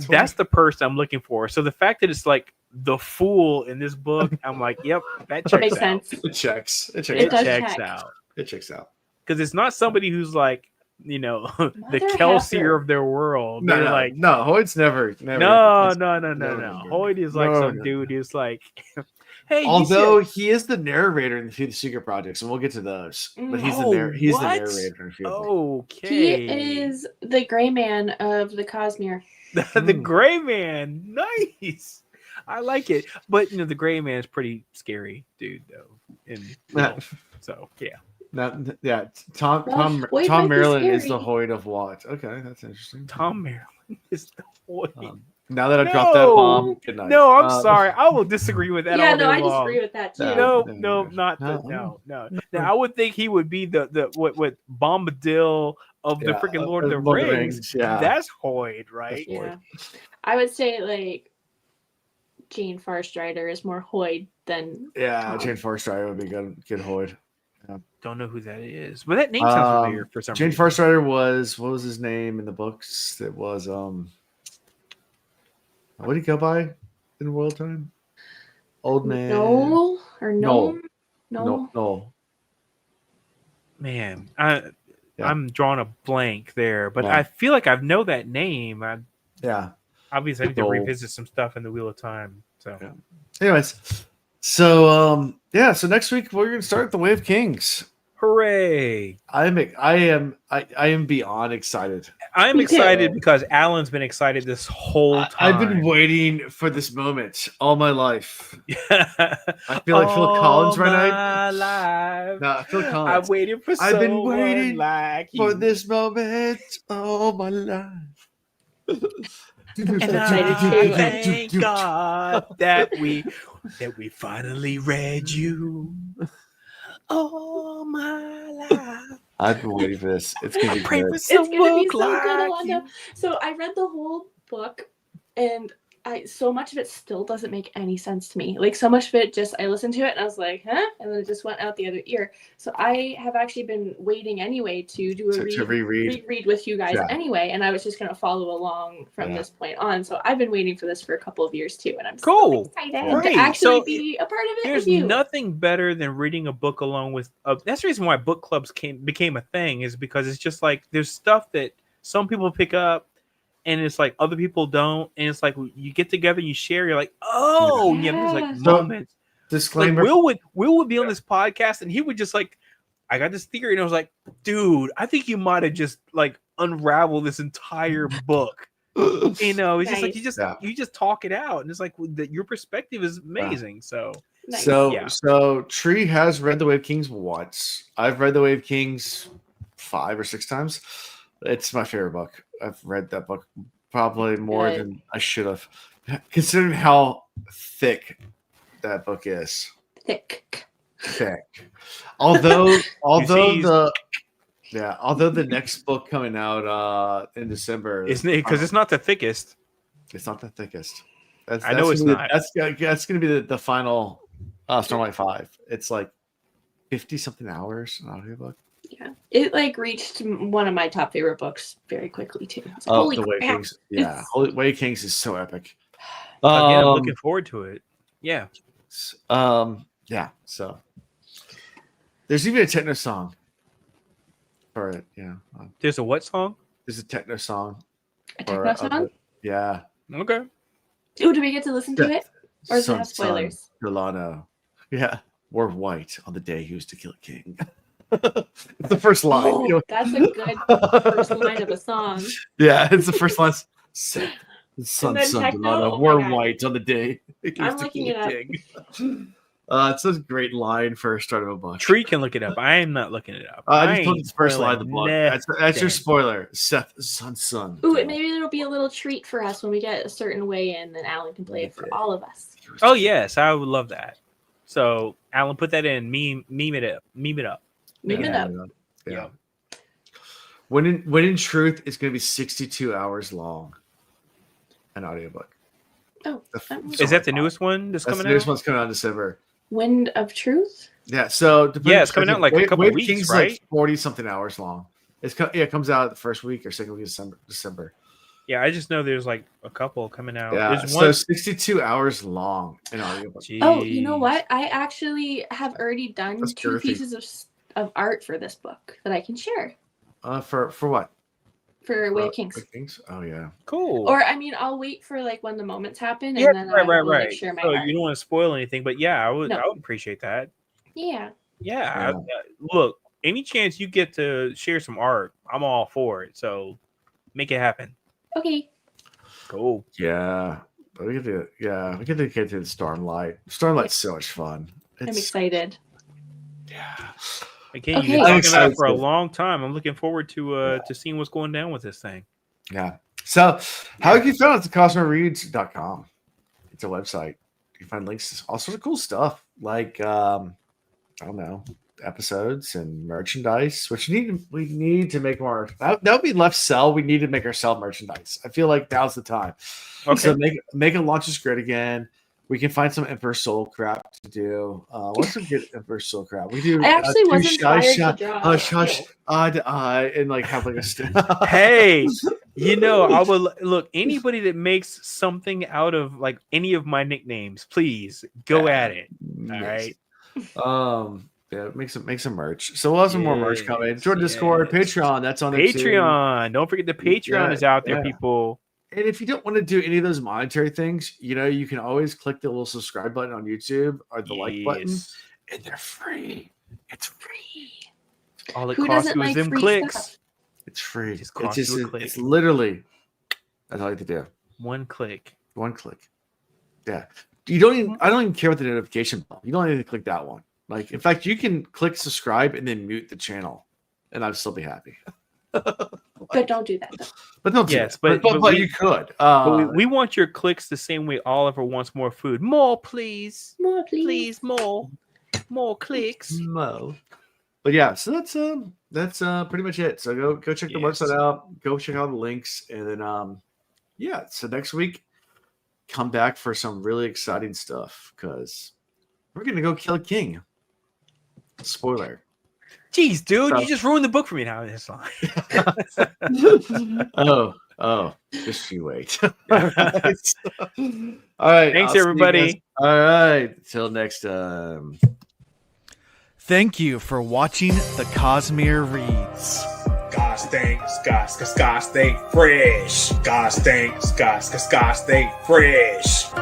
That's the person I'm looking for. So the fact that it's like the fool in this book, I'm like, yep, that checks makes out. sense. It checks. It checks out. It checks out. Because it's not somebody who's like, you know, the Kelsier of their world. No, they're like, no, Hoid's never. No. Hoid is like some dude who's like, hey. Although he is the narrator in the Secret Projects, and we'll get to those. But he's the narrator in a few. Okay. He is the gray man of the Cosmere. The gray man. Nice. I like it. But you know, the gray man is pretty scary dude though. So yeah. Yeah, Tom Maryland is the Hoid of what? Okay, that's interesting. Tom Maryland is the Hoid. Now that I've dropped that bomb, good night. No, I'm sorry. I will disagree with that. Yeah, no, I disagree with that too. No. Now I would think he would be the what Bombadil of the freaking Lord of the Rings. Yeah, that's Hoid, right? Yeah, I would say like Jane Farstrider is more Hoid than Jane Farstrider would be good Hoid. Yeah. Don't know who that is, but that name sounds familiar for some Jane reason. Farstrider was, what was his name in the books? It was what did he go by in World Time? Old man. Noel or Noel. No. Man, I'm drawing a blank there, but I feel like I know that name. Obviously I need to revisit some stuff in the Wheel of Time. So anyways, so next week we're gonna start the Way of Kings. Hooray! I am beyond excited. I'm excited because Alan's been excited this whole time. I've been waiting for this moment all my life. I feel like Phil Collins right now. No, Phil Collins. I've waited for I've been waiting like for this moment all my life. And I thank God that we finally read you. All my life. I've been waiting for this. It's gonna be good. It's gonna be so good, Alonzo. So I read the whole book, and so much of it still doesn't make any sense to me. Like so much of it just I listened to it and I was like, huh? And then it just went out the other ear. So I have actually been waiting anyway to do a reread with you guys anyway. And I was just gonna follow along from this point on. So I've been waiting for this for a couple of years too. And I'm so excited to actually be a part of it. There's nothing better than reading a book along with that's the reason why book clubs became a thing, is because it's just like there's stuff that some people pick up and it's like other people don't, and it's like you get together, you share, you're like, oh yeah, there's like moments. Disclaimer: like Will would be on this podcast, and he would just like, I got this theory, and I was like, dude, I think you might have just like unraveled this entire book. You know, it's just like you just talk it out, and it's like your perspective is amazing. So Tree has read The Wave Kings once. I've read The Wave Kings 5 or 6 times. It's my favorite book. I've read that book probably more than I should have, considering how thick that book is. Thick. Although the next book coming out in December, isn't it? Because it's not the thickest. It's not the thickest. I know it's not. That's going to be the final Stormlight 5. It's like 50 something hours an audiobook. Yeah, it like reached one of my top favorite books very quickly too. Holy The Wave Kings. Yeah, Wave Kings is so epic. Again, I'm looking forward to it. Yeah. Yeah. So there's even a techno song for it. Yeah. There's a what song? There's a techno song. A techno song? Yeah. Okay. Oh, do we get to listen to it, or does it have spoilers? Delano. Yeah. Wore white on the day he was to kill a king. It's the first line. Oh, you know? That's a good first line of a song. Yeah, it's the first line. Seth, the son Delano wore white on the day. I'm looking it up. It's a great line for a start of a book. Tree can look it up. I am not looking it up. I just put the first line of the book. That's your spoiler. Seth, son. Ooh, maybe it'll be a little treat for us when we get a certain way in, then Alan can play it for all of us. Oh yes, I would love that. So Alan, put that in. Meme it up. Meme it up. Yeah. When in truth, it's going to be 62 hours long. An audiobook. Oh, is that the newest one that's coming out? The newest one's coming out in December. Wind of Truth. Yeah. So it's coming out like a couple weeks, King's right? Like 40 something hours long. It comes out the first week or second week of December. Yeah, I just know there's like a couple coming out. Yeah, there's so 62 hours long in audiobook. Oh, you know what? I actually have already done 2 pieces of art for this book that I can share. For what? For Way of Kings. Oh yeah, cool. Or I mean, I'll wait for like when the moments happen, and then I will like, share my art. You don't want to spoil anything, but yeah, I would appreciate that. Yeah. Look, any chance you get to share some art, I'm all for it. So make it happen. Okay. Cool. Yeah. But we get to get to the Stormlight. Stormlight's so much fun. I'm excited. Yeah. Again, you've been talking about it for a long time. I'm looking forward to seeing what's going down with this thing. Yeah. So how you found it? It's CosmoReads.com. It's a website. You can find links to all sorts of cool stuff, like I don't know, episodes and merchandise, which we need to make more. That would be left sell. We need to make ourselves merchandise. I feel like now's the time. Okay. So make it launches great again. We can find some Emperor Soul crap to do. What's some good Emperor Soul crap? We do. I actually was inspired to draw. Hush, and like have like a. Hey, I would look anybody that makes something out of like any of my nicknames. Please go at it. All right. Yeah, make some merch. So we'll have some more merch coming. Join Discord, Patreon. That's on Patreon. Don't forget the Patreon is out there, people. And if you don't want to do any of those monetary things, you can always click the little subscribe button on YouTube or the like button, and they're free. It's free. All it costs you is them clicks. Stuff? It's free. It's literally. That's all you have to do. One click. Yeah. You don't even. I don't even care about the notification bell. You don't need to click that one. Like, in fact, you can click subscribe and then mute the channel, and I'd still be happy. But don't do that. Though. But don't do that. But you could. We want your clicks the same way Oliver wants more food. More, please. More, please. More clicks. More. But yeah, so that's pretty much it. So go check the website out. Go check out the links, and then so next week come back for some really exciting stuff because we're gonna go kill a king. Spoiler. Jeez, dude, you just ruined the book for me now. It's fine. Oh, just you wait. All right. Thanks, everybody. All right. Till next time. Thank you for watching the Cosmere Reads. Gosh dang, gosh, fresh. Gosh dang, gosh, stay fresh.